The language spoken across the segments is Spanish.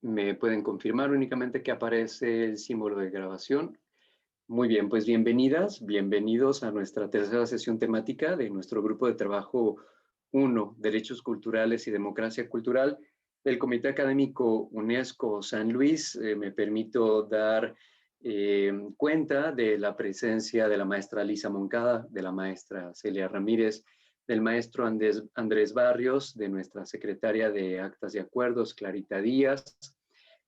¿Me pueden confirmar únicamente que aparece el símbolo de grabación? Muy bien, pues bienvenidas, bienvenidos a nuestra tercera sesión temática de nuestro grupo de trabajo 1, Derechos Culturales y Democracia Cultural, del Comité Académico UNESCO San Luis. Me permito dar cuenta de la presencia de la maestra Lisa Moncada, de la maestra Celia Ramírez, del maestro Andrés Barrios, de nuestra secretaria de Actas y Acuerdos, Clarita Díaz,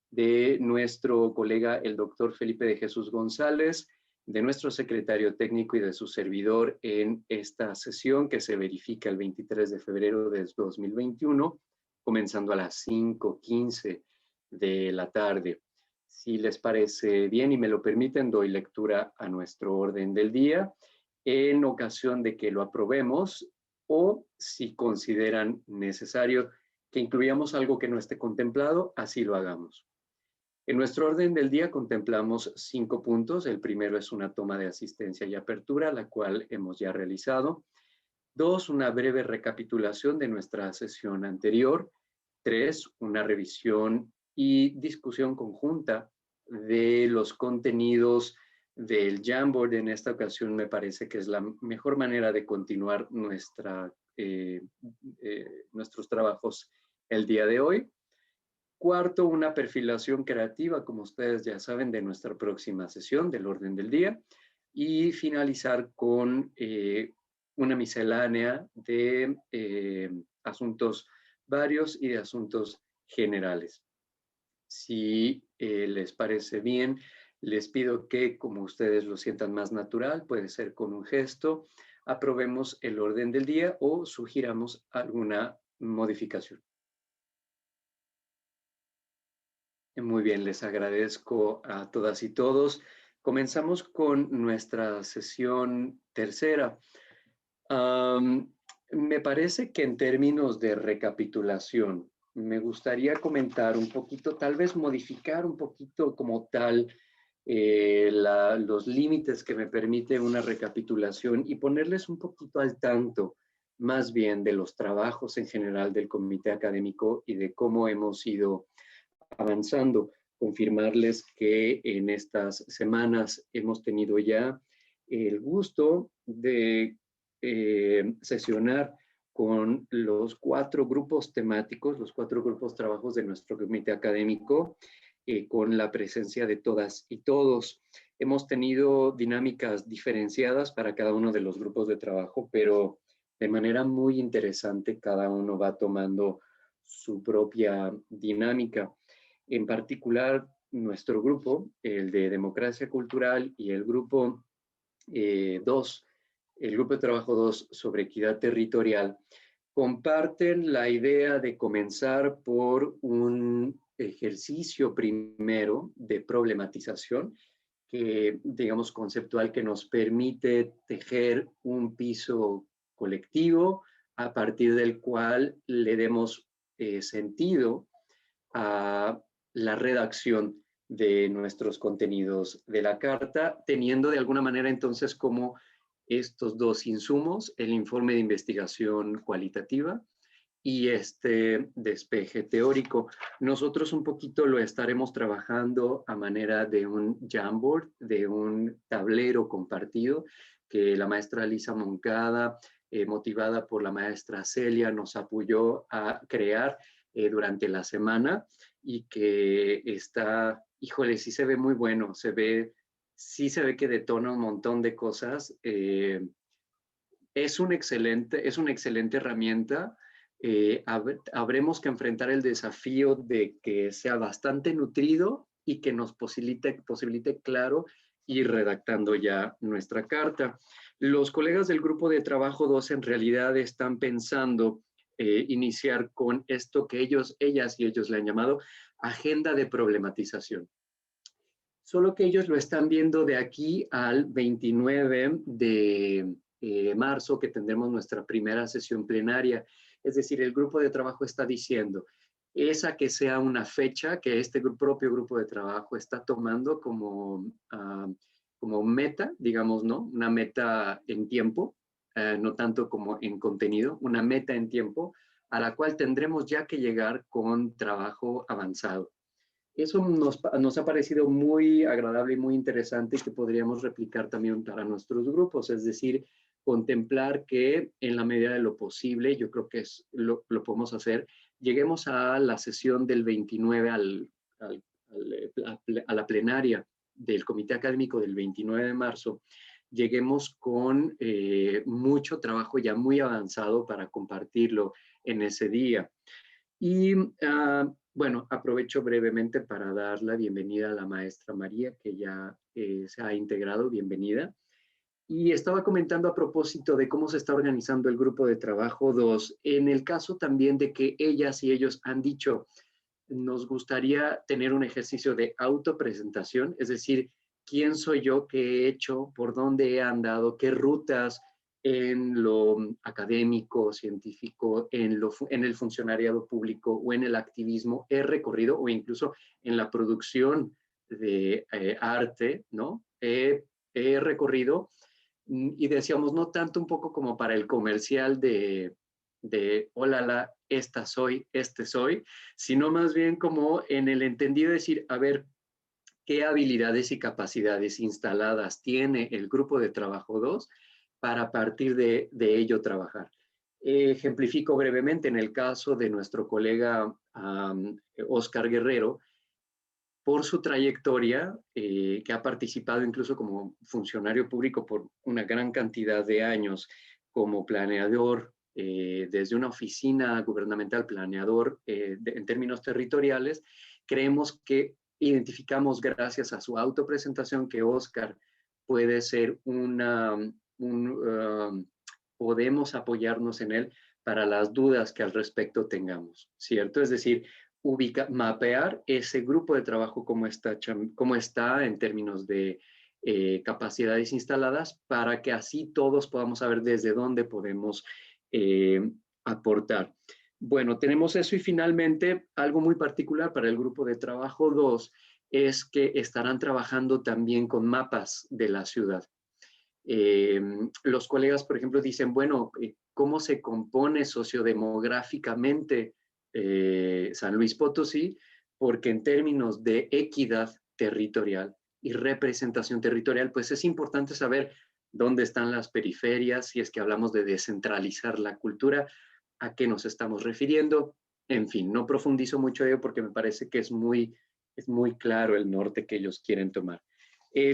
de nuestro colega el doctor Felipe de Jesús González, de nuestro secretario técnico y de su servidor en esta sesión que se verifica el 23 de febrero de 2021, comenzando a las 5:15 de la tarde. Si les parece bien y me lo permiten, doy lectura a nuestro orden del día en ocasión de que lo aprobemos o si consideran necesario que incluyamos algo que no esté contemplado, así lo hagamos. En nuestro orden del día contemplamos 5 puntos. El primero es una toma de asistencia y apertura, la cual hemos ya realizado. 2, una breve recapitulación de nuestra sesión anterior. 3, una revisión y discusión conjunta de los contenidos del Jamboard. En esta ocasión me parece que es la mejor manera de continuar nuestros trabajos el día de hoy. Cuarto, una perfilación creativa, como ustedes ya saben, de nuestra próxima sesión del orden del día. Y finalizar con una miscelánea de asuntos varios y de asuntos generales. Si les parece bien, les pido que, como ustedes lo sientan más natural, puede ser con un gesto, aprobemos el orden del día o sugiramos alguna modificación. Muy bien, les agradezco a todas y todos. Comenzamos con nuestra sesión tercera. Me parece que en términos de recapitulación, me gustaría comentar un poquito, tal vez modificar un poquito como tal los límites que me permite una recapitulación y ponerles un poquito al tanto, más bien de los trabajos en general del comité académico y de cómo hemos ido avanzando. Confirmarles que en estas semanas hemos tenido ya el gusto de sesionar con los 4 grupos temáticos, los 4 grupos trabajos de nuestro comité académico, con la presencia de todas y todos. Hemos tenido dinámicas diferenciadas para cada uno de los grupos de trabajo, pero de manera muy interesante cada uno va tomando su propia dinámica. En particular, nuestro grupo, el de Democracia Cultural y el grupo 2, el grupo de trabajo 2 sobre equidad territorial, comparten la idea de comenzar por un ejercicio primero de problematización, que, digamos, conceptual, que nos permite tejer un piso colectivo a partir del cual le demos sentido a la redacción de nuestros contenidos de la carta, teniendo de alguna manera entonces como estos 2 insumos, el informe de investigación cualitativa y este despeje teórico. Nosotros un poquito lo estaremos trabajando a manera de un Jamboard, de un tablero compartido que la maestra Lisa Moncada, motivada por la maestra Celia, nos apoyó a crear durante la semana y que está, híjole, sí se ve muy bueno, sí se ve que detona un montón de cosas. Es una excelente herramienta. Habremos que enfrentar el desafío de que sea bastante nutrido y que nos posibilite claro ir redactando ya nuestra carta. Los colegas del grupo de trabajo 2 en realidad están pensando iniciar con esto que ellas y ellos le han llamado agenda de problematización. Solo que ellos lo están viendo de aquí al 29 de marzo, que tendremos nuestra primera sesión plenaria. Es decir, el grupo de trabajo está diciendo, esa que sea una fecha que este propio grupo de trabajo está tomando como meta, digamos, ¿no? Una meta en tiempo, no tanto como en contenido, una meta en tiempo a la cual tendremos ya que llegar con trabajo avanzado. Eso nos ha parecido muy agradable y muy interesante, que podríamos replicar también para nuestros grupos, es decir, contemplar que en la medida de lo posible, yo creo que lo podemos hacer, lleguemos a la sesión del 29 a la plenaria del Comité Académico del 29 de marzo, lleguemos con mucho trabajo ya muy avanzado para compartirlo en ese día. Y bueno, aprovecho brevemente para dar la bienvenida a la maestra María, que ya se ha integrado. Bienvenida. Y estaba comentando a propósito de cómo se está organizando el grupo de trabajo 2, en el caso también de que ellas y ellos han dicho, nos gustaría tener un ejercicio de autopresentación, es decir, quién soy yo, qué he hecho, por dónde he andado, qué rutas en lo académico, científico, en el funcionariado público o en el activismo he recorrido, o incluso en la producción de arte, ¿no? He recorrido, y decíamos, no tanto un poco como para el comercial de hola, esta soy, este soy, sino más bien como en el entendido de decir, a ver, qué habilidades y capacidades instaladas tiene el grupo de trabajo 2 para partir de ello trabajar. Ejemplifico brevemente en el caso de nuestro colega Oscar Guerrero, por su trayectoria, que ha participado incluso como funcionario público por una gran cantidad de años, como planeador, desde una oficina gubernamental planeador en términos territoriales, creemos que identificamos gracias a su autopresentación que Oscar puede ser podemos apoyarnos en él para las dudas que al respecto tengamos, ¿cierto? Es decir, mapear ese grupo de trabajo cómo está en términos de capacidades instaladas, para que así todos podamos saber desde dónde podemos aportar. Bueno, tenemos eso, y finalmente algo muy particular para el grupo de trabajo 2 es que estarán trabajando también con mapas de la ciudad. Los colegas, por ejemplo, dicen, bueno, ¿cómo se compone sociodemográficamente San Luis Potosí? Porque en términos de equidad territorial y representación territorial, pues es importante saber dónde están las periferias, si es que hablamos de descentralizar la cultura, a qué nos estamos refiriendo. En fin, no profundizo mucho en ello porque me parece que es muy claro el norte que ellos quieren tomar.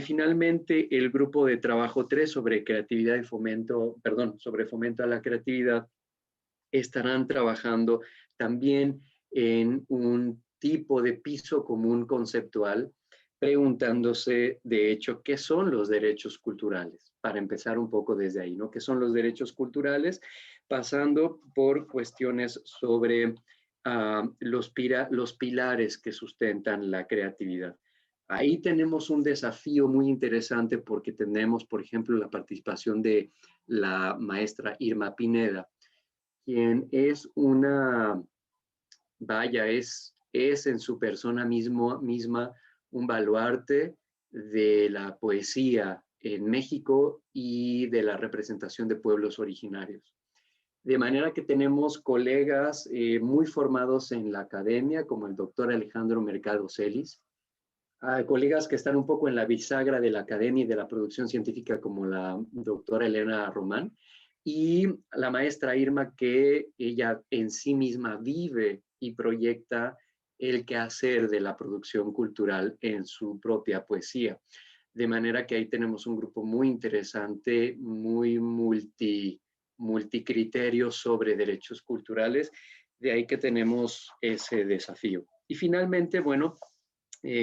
Finalmente, el grupo de trabajo 3 sobre creatividad y fomento, perdón, sobre fomento a la creatividad, estarán trabajando también en un tipo de piso común conceptual, preguntándose, de hecho, qué son los derechos culturales, para empezar un poco desde ahí, ¿no? ¿Qué son los derechos culturales? Pasando por cuestiones sobre los pilares que sustentan la creatividad. Ahí tenemos un desafío muy interesante porque tenemos, por ejemplo, la participación de la maestra Irma Pineda, quien es es en su persona misma un baluarte de la poesía en México y de la representación de pueblos originarios. De manera que tenemos colegas muy formados en la academia, como el doctor Alejandro Mercado Celis, colegas que están un poco en la bisagra de la academia y de la producción científica, como la doctora Elena Román, y la maestra Irma, que ella en sí misma vive y proyecta el quehacer de la producción cultural en su propia poesía. De manera que ahí tenemos un grupo muy interesante, muy multicriterio sobre derechos culturales. De ahí que tenemos ese desafío. Y finalmente, bueno,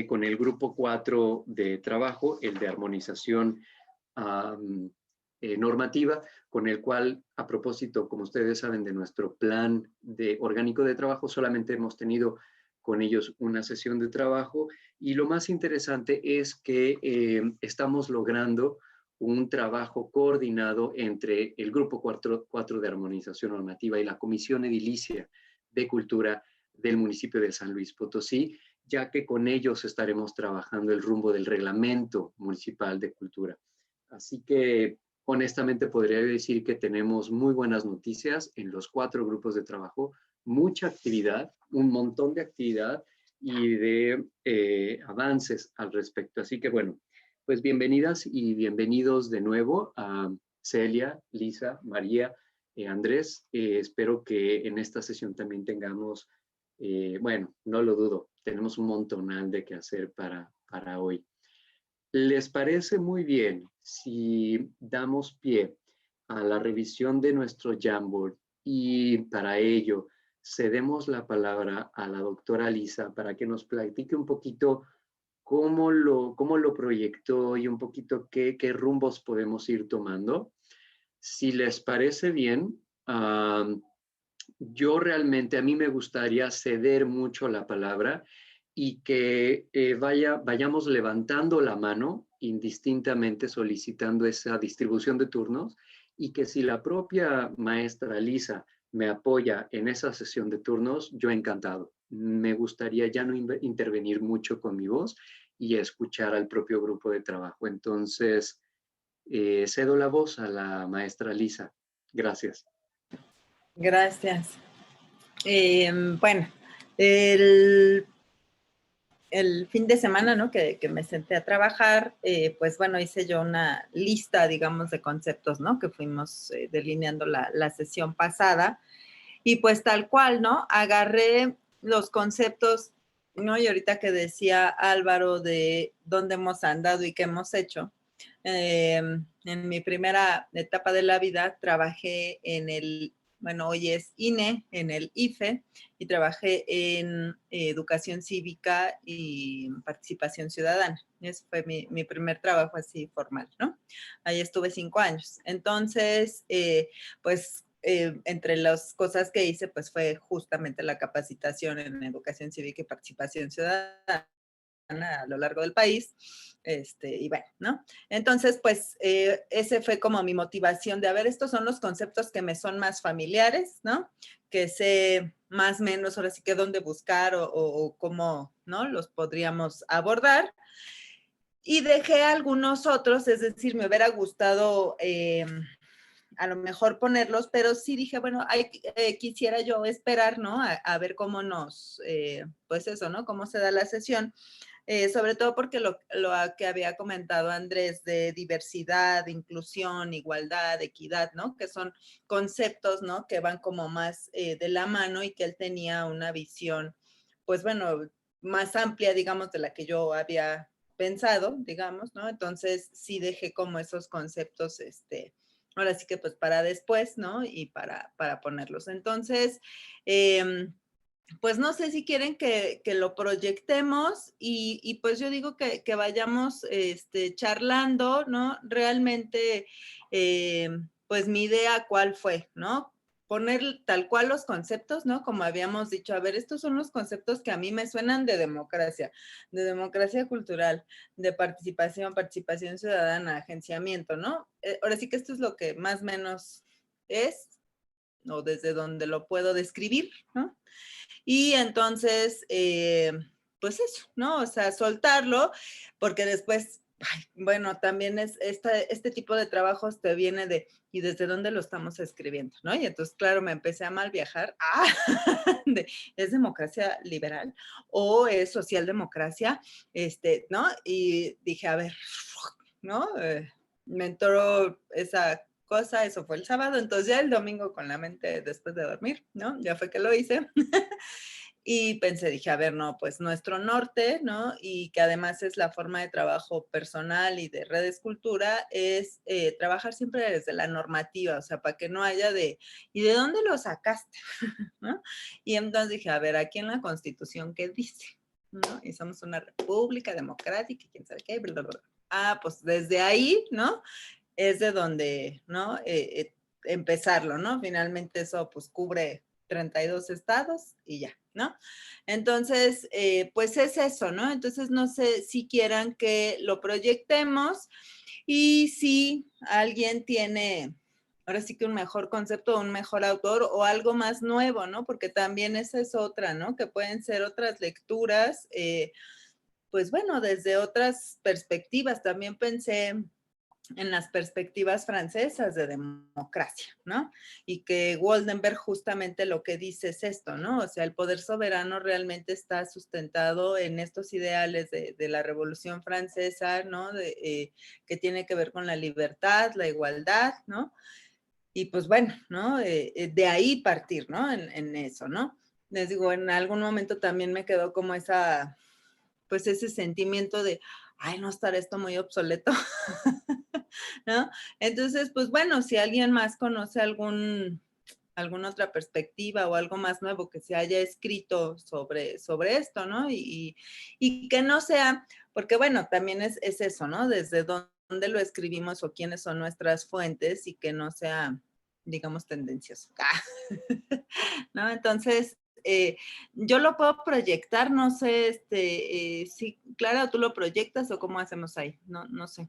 con el grupo 4 de trabajo, el de armonización normativa, con el cual, a propósito, como ustedes saben, de nuestro plan orgánico de trabajo, solamente hemos tenido con ellos una sesión de trabajo, y lo más interesante es que estamos logrando un trabajo coordinado entre el grupo 4 de armonización normativa y la Comisión Edilicia de Cultura del municipio de San Luis Potosí, ya que con ellos estaremos trabajando el rumbo del reglamento municipal de cultura. Así que honestamente podría decir que tenemos muy buenas noticias en los 4 grupos de trabajo, mucha actividad, un montón de actividad, y de avances al respecto. Así que bueno, pues bienvenidas y bienvenidos de nuevo a Celia, Lisa, María, Andrés. Espero que en esta sesión también tengamos, bueno, no lo dudo, tenemos un montonal de qué hacer para hoy. ¿Les parece muy bien si damos pie a la revisión de nuestro Jamboard y para ello cedemos la palabra a la doctora Lisa para que nos platique un poquito cómo lo proyectó y un poquito qué rumbos podemos ir tomando? Si les parece bien, yo realmente a mí me gustaría ceder mucho la palabra y que vayamos levantando la mano indistintamente solicitando esa distribución de turnos y que si la propia maestra Lisa me apoya en esa sesión de turnos, yo encantado. Me gustaría ya no intervenir mucho con mi voz y escuchar al propio grupo de trabajo. Entonces, cedo la voz a la maestra Lisa. Gracias. Gracias. Bueno, el, el fin de semana, ¿no? Que me senté a trabajar, pues bueno, hice yo una lista, digamos, de conceptos, ¿no? Que fuimos delineando la sesión pasada. Y pues tal cual, ¿no? Agarré los conceptos, ¿no? Y ahorita que decía Álvaro de dónde hemos andado y qué hemos hecho, en mi primera etapa de la vida trabajé en el, bueno, hoy es INE, en el IFE, y trabajé en educación cívica y participación ciudadana. Ese fue mi primer trabajo así formal, ¿no? Ahí estuve 5 años. Entonces, pues entre las cosas que hice, pues fue justamente la capacitación en educación cívica y participación ciudadana a lo largo del país, y bueno, ¿no? Entonces, pues, ese fue como mi motivación de, a ver, estos son los conceptos que me son más familiares, ¿no? Que sé más o menos ahora sí que dónde buscar o cómo, ¿no? Los podríamos abordar. Y dejé algunos otros, es decir, me hubiera gustado a lo mejor ponerlos, pero sí dije, bueno, quisiera yo esperar, ¿no? A ver cómo nos, pues eso, ¿no? Cómo se da la sesión. Sobre todo porque lo que había comentado Andrés de diversidad, inclusión, igualdad, equidad, ¿no? Que son conceptos, ¿no? Que van como más de la mano y que él tenía una visión, pues bueno, más amplia, digamos, de la que yo había pensado, digamos, ¿no? Entonces sí dejé como esos conceptos, ahora sí que pues para después, ¿no? Y para ponerlos. Entonces, pues no sé si quieren que lo proyectemos y pues yo digo que vayamos charlando, ¿no? Realmente, pues mi idea cuál fue, ¿no? Poner tal cual los conceptos, ¿no? Como habíamos dicho, a ver, estos son los conceptos que a mí me suenan de democracia cultural, de participación, participación ciudadana, agenciamiento, ¿no? Ahora sí que esto es lo que más o menos es, o desde donde lo puedo describir, ¿no? Y entonces, pues eso, ¿no? O sea, soltarlo, porque después, ay, bueno, también es este tipo de trabajos te viene de, ¿y desde dónde lo estamos escribiendo? ¿No? Y entonces, claro, me empecé a mal viajar. ¿Es democracia liberal o es socialdemocracia? ¿No? Y dije, a ver, ¿no? Me entró esa cosa, eso fue el sábado, entonces ya el domingo con la mente después de dormir, ¿no? Ya fue que lo hice. Y pensé, dije, a ver, no, pues nuestro norte, ¿no? Y que además es la forma de trabajo personal y de redes cultura, es trabajar siempre desde la normativa, o sea, para que no haya de, ¿y de dónde lo sacaste? ¿No? Y entonces dije, a ver, aquí en la Constitución, ¿qué dice? ¿No? Y somos una república democrática, quién sabe qué, bla, bla, bla. Ah, pues desde ahí, ¿no? Es de donde, ¿no? Empezarlo, ¿no? Finalmente eso pues cubre 32 estados y ya, ¿no? Entonces, pues es eso, ¿no? Entonces, no sé si quieran que lo proyectemos y si alguien tiene, ahora sí que un mejor concepto, un mejor autor o algo más nuevo, ¿no? Porque también esa es otra, ¿no? Que pueden ser otras lecturas, pues bueno, desde otras perspectivas. También pensé en las perspectivas francesas de democracia, ¿no? Y que Goldenberg justamente lo que dice es esto, ¿no? O sea, el poder soberano realmente está sustentado en estos ideales de la Revolución Francesa, ¿no? Que tiene que ver con la libertad, la igualdad, ¿no? Y pues bueno, ¿no? De ahí partir, ¿no? En eso, ¿no? Les digo, en algún momento también me quedó como pues ese sentimiento de, ay, no estará esto muy obsoleto, ¿no? Entonces, pues bueno, si alguien más conoce alguna otra perspectiva o algo más nuevo que se haya escrito sobre esto, ¿no? Y que no sea, porque bueno, también es eso, ¿no? Desde dónde lo escribimos o quiénes son nuestras fuentes y que no sea, digamos, tendencioso. ¿No? Entonces, yo lo puedo proyectar, no sé, si, Clara, tú lo proyectas o cómo hacemos ahí, no sé.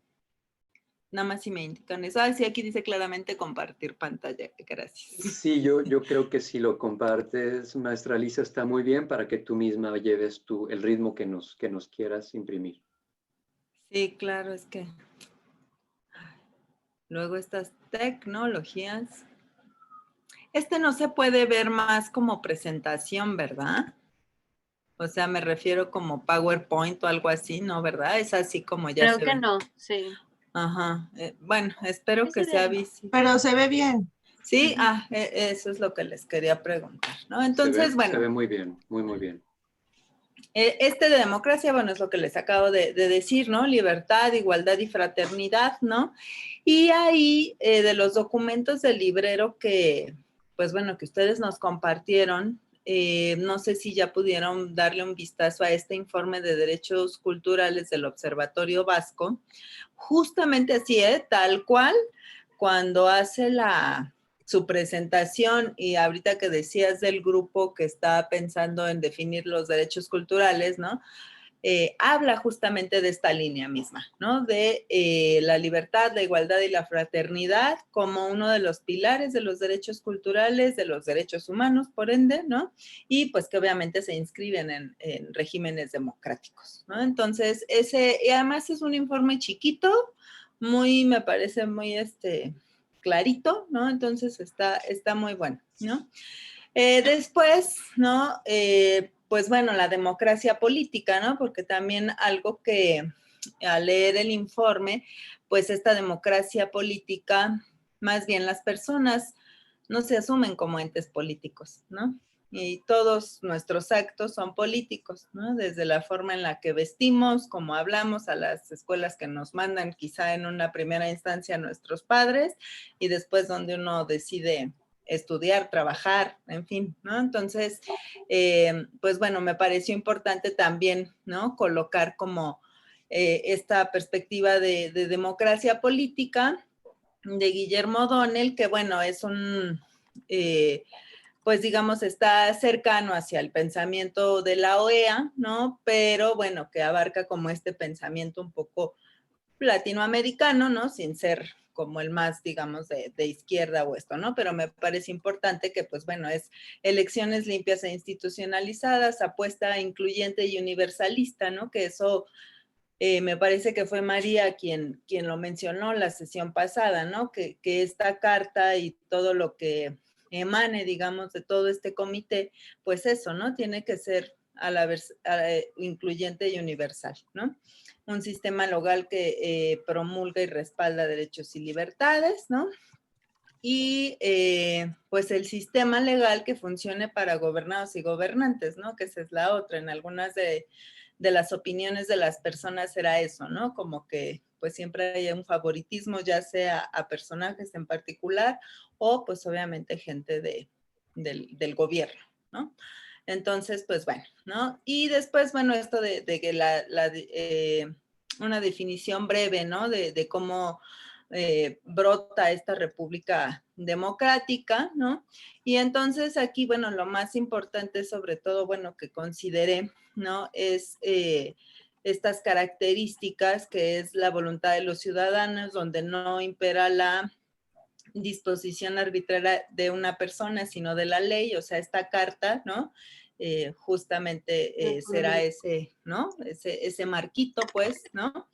Nada más si me indican eso. Ah, sí, aquí dice claramente compartir pantalla. Gracias. Sí, yo creo que si lo compartes, maestra Lisa, está muy bien para que tú misma lleves el ritmo que nos quieras imprimir. Sí, claro, es que luego estas tecnologías. No se puede ver más como presentación, ¿verdad? O sea, me refiero como PowerPoint o algo así, ¿no? ¿Verdad? Es así como ya Creo se que ve. no, sí. Ajá. Bueno, espero que sea visible. Pero se ve bien. Sí, eso es lo que les quería preguntar, ¿no? Se Entonces, ve bueno, muy bien, muy bien. de democracia, bueno, es lo que les acabo de decir, ¿no? Libertad, igualdad y fraternidad, ¿no? Y ahí, de los documentos del librero que, pues bueno, que ustedes nos compartieron, no sé si ya pudieron darle un vistazo a este informe de derechos culturales del Observatorio Vasco, justamente así, tal cual, cuando hace su presentación y ahorita que decías del grupo que está pensando en definir los derechos culturales, ¿no? Habla justamente de esta línea misma, ¿no? De la libertad, la igualdad y la fraternidad como uno de los pilares de los derechos culturales, de los derechos humanos, por ende, ¿no? Y pues que obviamente se inscriben en regímenes democráticos, ¿no? Entonces, y además es un informe chiquito, me parece muy, clarito, ¿no? Entonces está muy bueno, ¿no? Después, ¿no? Pues bueno, la democracia política, ¿no? Porque también algo que al leer el informe, pues esta democracia política, más bien las personas no se asumen como entes políticos, ¿no? Y todos nuestros actos son políticos, ¿no? Desde la forma en la que vestimos, como hablamos, a las escuelas que nos mandan quizá en una primera instancia nuestros padres y después donde uno decide estudiar, trabajar, en fin, ¿no? Entonces, pues bueno, me pareció importante también, ¿no? Colocar como esta perspectiva de democracia política de Guillermo O'Donnell, que bueno, es pues digamos, está cercano hacia el pensamiento de la OEA, ¿no? Pero bueno, que abarca como este pensamiento un poco latinoamericano, ¿no? Sin ser como el más, digamos, de izquierda o esto, ¿no? Pero me parece importante que, pues bueno, es elecciones limpias e institucionalizadas, apuesta incluyente y universalista, ¿no? Que eso me parece que fue María quien lo mencionó la sesión pasada, ¿no? Que esta carta y todo lo que emane, digamos, de todo este comité, pues eso, ¿no? Tiene que ser a la vez incluyente y universal, ¿no? Un sistema legal que promulga y respalda derechos y libertades, ¿no? Y pues el sistema legal que funcione para gobernados y gobernantes, ¿no? Que esa es la otra. En algunas de las opiniones de las personas era eso, ¿no? Como que pues siempre hay un favoritismo, ya sea a personajes en particular o pues obviamente gente del gobierno, ¿no? Entonces, pues bueno, ¿no? Y después, bueno, esto de que una definición breve, ¿no? De cómo brota esta república democrática, ¿no? Y entonces aquí, bueno, lo más importante sobre todo, bueno, que consideré, ¿no? Es estas características que es la voluntad de los ciudadanos, donde no impera la disposición arbitraria de una persona, sino de la ley, o sea, esta carta, ¿no? Justamente será ese, ¿no? Ese marquito, pues, ¿no?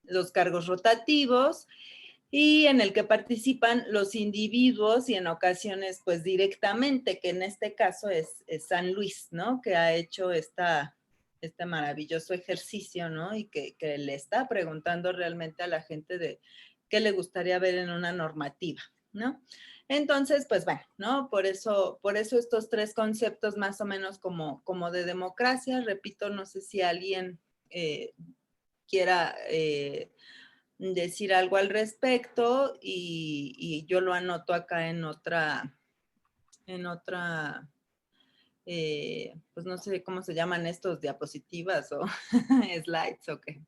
los cargos rotativos, y en el que participan los individuos y en ocasiones pues directamente, que en este caso es San Luis, ¿no? Que ha hecho este maravilloso ejercicio, ¿no? Y que le está preguntando realmente a la gente de qué le gustaría ver en una normativa, ¿no? Entonces, pues bueno, ¿no? Por eso estos tres conceptos más o menos como de democracia, repito, no sé si alguien quiera decir algo al respecto y yo lo anoto acá en otra, pues no sé cómo se llaman estos, diapositivas o slides o qué.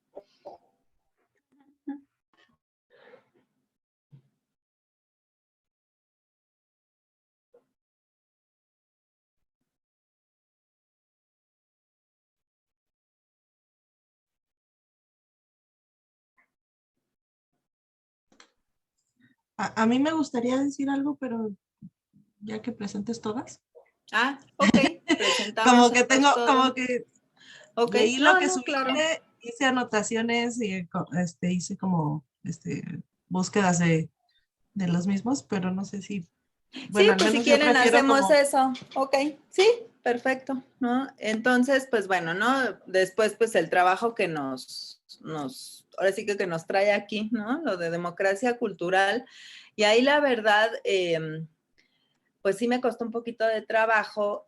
A mí me gustaría decir algo, pero ya que presentes todas. Ah, ok, presentamos. Como que tengo, como que okay. leí lo que no, subiste, claro. hice anotaciones y hice como búsquedas de los mismos, pero no sé si, bueno, Sí, al pues si menos yo quieren prefiero hacemos como... eso. Ok, sí, perfecto, ¿no? Entonces, pues bueno, ¿no? Después, pues el trabajo que ahora sí que nos trae aquí, ¿no? Lo de democracia cultural. Y ahí la verdad, pues sí me costó un poquito de trabajo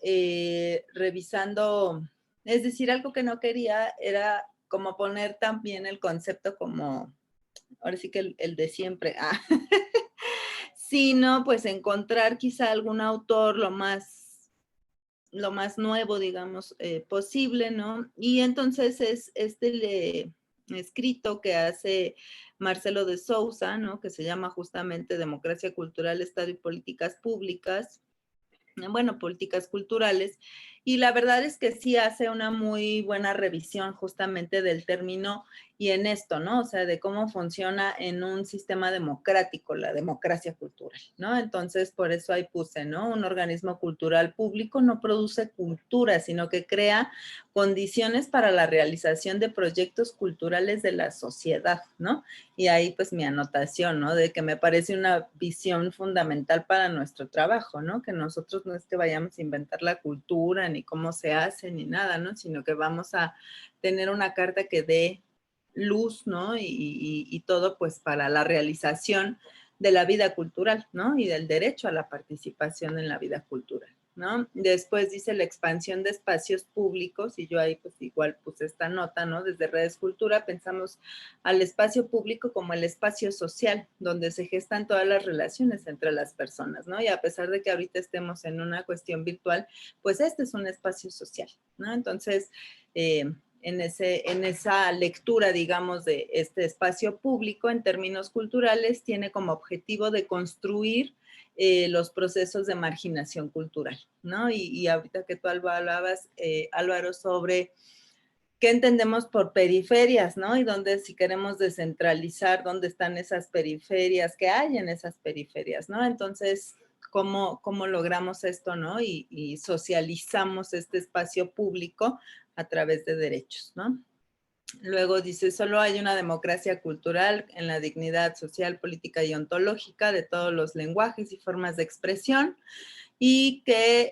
revisando, es decir, algo que no quería era como poner también el concepto como, ahora sí que el de siempre, sino pues encontrar quizá algún autor lo más nuevo, digamos, posible, ¿no? Y entonces es escrito que hace Marcelo de Sousa, ¿no? Que se llama justamente Democracia Cultural, Estado y Políticas Públicas, bueno, políticas culturales, y la verdad es que sí hace una muy buena revisión justamente del término y en esto, ¿no? O sea, de cómo funciona en un sistema democrático la democracia cultural, ¿no? Entonces, por eso ahí puse, ¿no? Un organismo cultural público no produce cultura, sino que crea condiciones para la realización de proyectos culturales de la sociedad, ¿no? Y ahí pues mi anotación, ¿no? De que me parece una visión fundamental para nuestro trabajo, ¿no? Que nosotros no es que vayamos a inventar la cultura, ni cómo se hace, ni nada, ¿no? Sino que vamos a tener una carta que dé luz, ¿no? Y todo pues para la realización de la vida cultural, ¿no? Y del derecho a la participación en la vida cultural, ¿no? Después dice la expansión de espacios públicos, y yo ahí pues igual puse esta nota, ¿no? Desde Redes Cultura pensamos al espacio público como el espacio social, donde se gestan todas las relaciones entre las personas, ¿no? Y a pesar de que ahorita estemos en una cuestión virtual, pues este es un espacio social, ¿no? Entonces, en esa lectura, digamos, de este espacio público en términos culturales, tiene como objetivo de construir los procesos de marginación cultural, ¿no? Y ahorita que tú hablabas, Álvaro, sobre qué entendemos por periferias, ¿no? Y dónde, si queremos descentralizar, dónde están esas periferias, qué hay en esas periferias, ¿no? Entonces, ¿cómo logramos esto, ¿no? Y socializamos este espacio público a través de derechos, ¿no? Luego dice, solo hay una democracia cultural en la dignidad social, política y ontológica de todos los lenguajes y formas de expresión, y que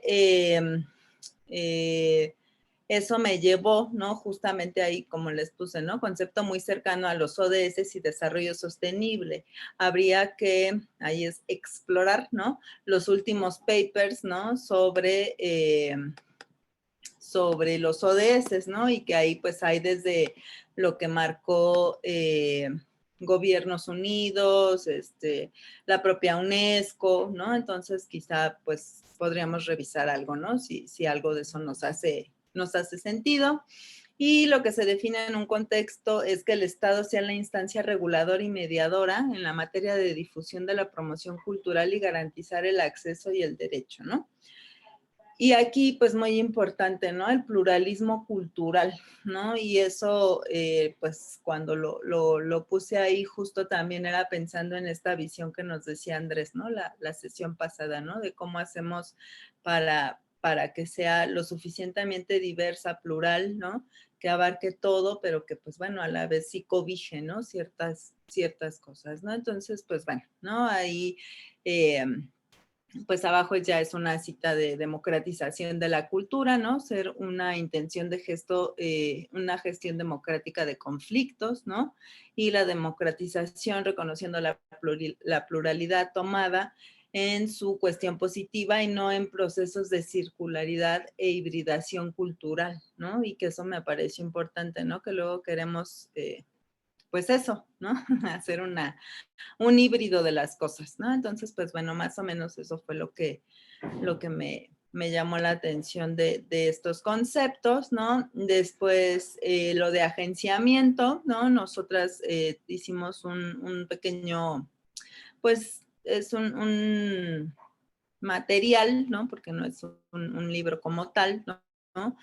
eso me llevó, ¿no? Justamente ahí, como les puse, ¿no? Concepto muy cercano a los ODS y desarrollo sostenible. Habría que, ahí es explorar, ¿no? Los últimos papers, ¿no? Sobre los ODS, ¿no? Y que ahí pues hay desde lo que marcó Gobiernos Unidos, la propia UNESCO, ¿no? Entonces quizá pues podríamos revisar algo, ¿no? Si algo de eso nos hace sentido. Y lo que se define en un contexto es que el Estado sea la instancia reguladora y mediadora en la materia de difusión de la promoción cultural y garantizar el acceso y el derecho, ¿no? Y aquí, pues muy importante, ¿no? El pluralismo cultural, ¿no? Y eso, pues cuando lo puse ahí, justo también era pensando en esta visión que nos decía Andrés, ¿no? La sesión pasada, ¿no? De cómo hacemos para para que sea lo suficientemente diversa, plural, ¿no? Que abarque todo, pero que pues bueno, a la vez sí cobije, ¿no? Ciertas cosas, ¿no? Entonces, pues bueno, ¿no? Ahí, pues abajo ya es una cita de democratización de la cultura, ¿no? Ser una intención de gesto, una gestión democrática de conflictos, ¿no? Y la democratización reconociendo la pluralidad tomada en su cuestión positiva y no en procesos de circularidad e hibridación cultural, ¿no? Y que eso me pareció importante, ¿no? Que luego queremos, pues eso, ¿no? Hacer un híbrido de las cosas, ¿no? Entonces, pues bueno, más o menos eso fue lo que me llamó la atención de estos conceptos, ¿no? Después, lo de agenciamiento, ¿no? Nosotras hicimos un pequeño, pues es un material, ¿no? Porque no es un libro como tal, ¿no?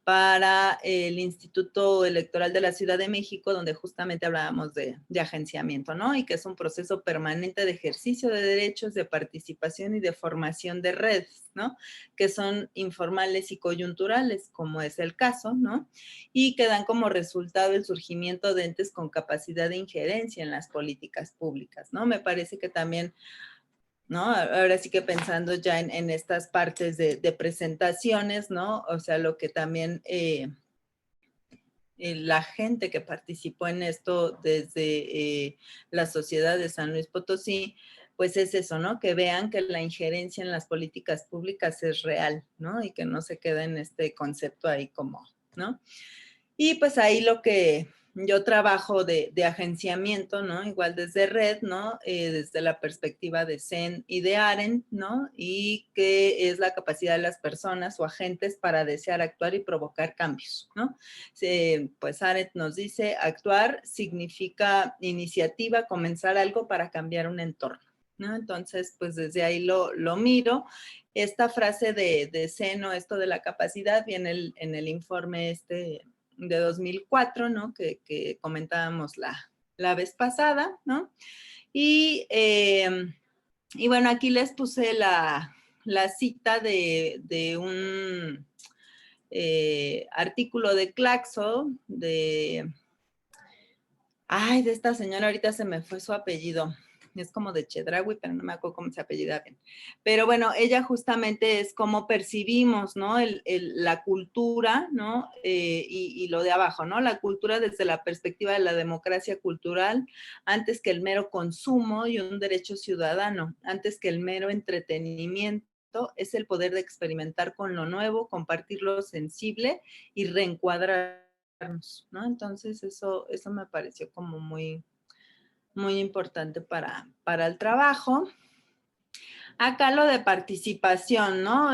Para el Instituto Electoral de la Ciudad de México, donde justamente hablábamos de agenciamiento, ¿no? Y que es un proceso permanente de ejercicio de derechos, de participación y de formación de redes, ¿no? Que son informales y coyunturales, como es el caso, ¿no? Y que dan como resultado el surgimiento de entes con capacidad de injerencia en las políticas públicas, ¿no? Me parece que también, ¿no? Ahora sí que pensando ya en estas partes de presentaciones, ¿no? O sea, lo que también la gente que participó en esto desde la sociedad de San Luis Potosí, pues es eso, ¿no? Que vean que la injerencia en las políticas públicas es real, ¿no? Y que no se queda en este concepto ahí como, ¿no? Y pues ahí lo que yo trabajo de agenciamiento, ¿no? Igual desde Red, ¿no? Desde la perspectiva de Zen y de Arendt, ¿no? Y que es la capacidad de las personas o agentes para desear actuar y provocar cambios, ¿no? Pues Arendt nos dice, actuar significa iniciativa, comenzar algo para cambiar un entorno, ¿no? Entonces, pues desde ahí lo miro. Esta frase de Zen o esto de la capacidad viene en el informe de 2004, ¿no? Que comentábamos la vez pasada, ¿no? Y bueno, aquí les puse la cita de un artículo de Claxo, de esta señora, ahorita se me fue su apellido. Es como de Chedraui, pero no me acuerdo cómo se apellida bien. Pero bueno, ella justamente es cómo percibimos, ¿no? La cultura, ¿no? Y lo de abajo, ¿no? La cultura desde la perspectiva de la democracia cultural, antes que el mero consumo y un derecho ciudadano, antes que el mero entretenimiento, es el poder de experimentar con lo nuevo, compartir lo sensible y reencuadrar, ¿no? Entonces eso me pareció como muy, muy importante para el trabajo. Acá lo de participación, ¿no?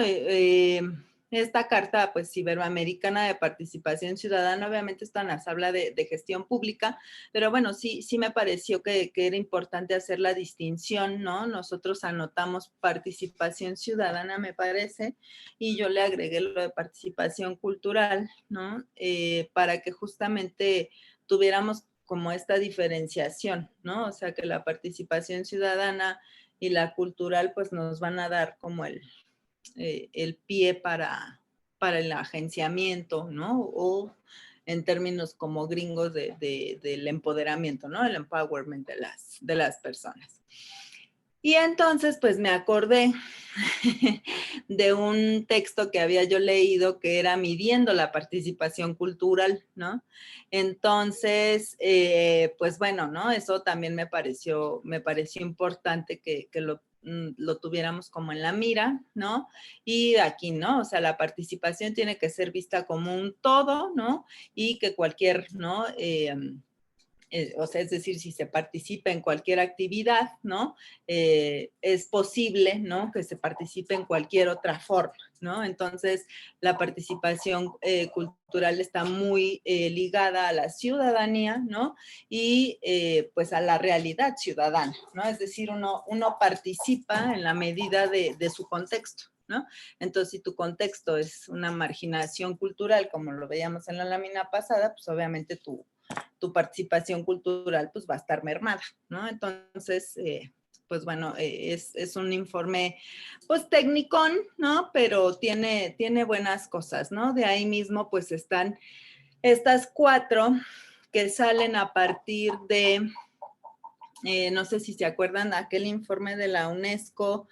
Esta carta, pues, iberoamericana de participación ciudadana, obviamente esta nos habla de gestión pública, pero bueno, sí me pareció que era importante hacer la distinción, ¿no? Nosotros anotamos participación ciudadana, me parece, y yo le agregué lo de participación cultural, ¿no? Para que justamente tuviéramos como esta diferenciación, ¿no? O sea, que la participación ciudadana y la cultural pues nos van a dar como el pie para el agenciamiento, ¿no? O en términos como gringos del empoderamiento, ¿no? El empowerment de las personas. Y entonces, pues me acordé de un texto que había yo leído que era midiendo la participación cultural, ¿no? Entonces, pues bueno, ¿no? Eso también me pareció importante que lo tuviéramos como en la mira, ¿no? Y aquí, ¿no? O sea, la participación tiene que ser vista como un todo, ¿no? Y que cualquier, ¿no? O sea, es decir, si se participa en cualquier actividad, ¿no? Es posible, ¿no? Que se participe en cualquier otra forma, ¿no? Entonces, la participación cultural está muy ligada a la ciudadanía, ¿no? Y pues a la realidad ciudadana, ¿no? Es decir, uno participa en la medida de su contexto, ¿no? Entonces, si tu contexto es una marginación cultural, como lo veíamos en la lámina pasada, pues obviamente tu participación cultural pues va a estar mermada, ¿no? Entonces, pues bueno, es un informe pues técnico, ¿no? Pero tiene buenas cosas, ¿no? De ahí mismo pues están estas 4 que salen a partir de, no sé si se acuerdan, aquel informe de la UNESCO,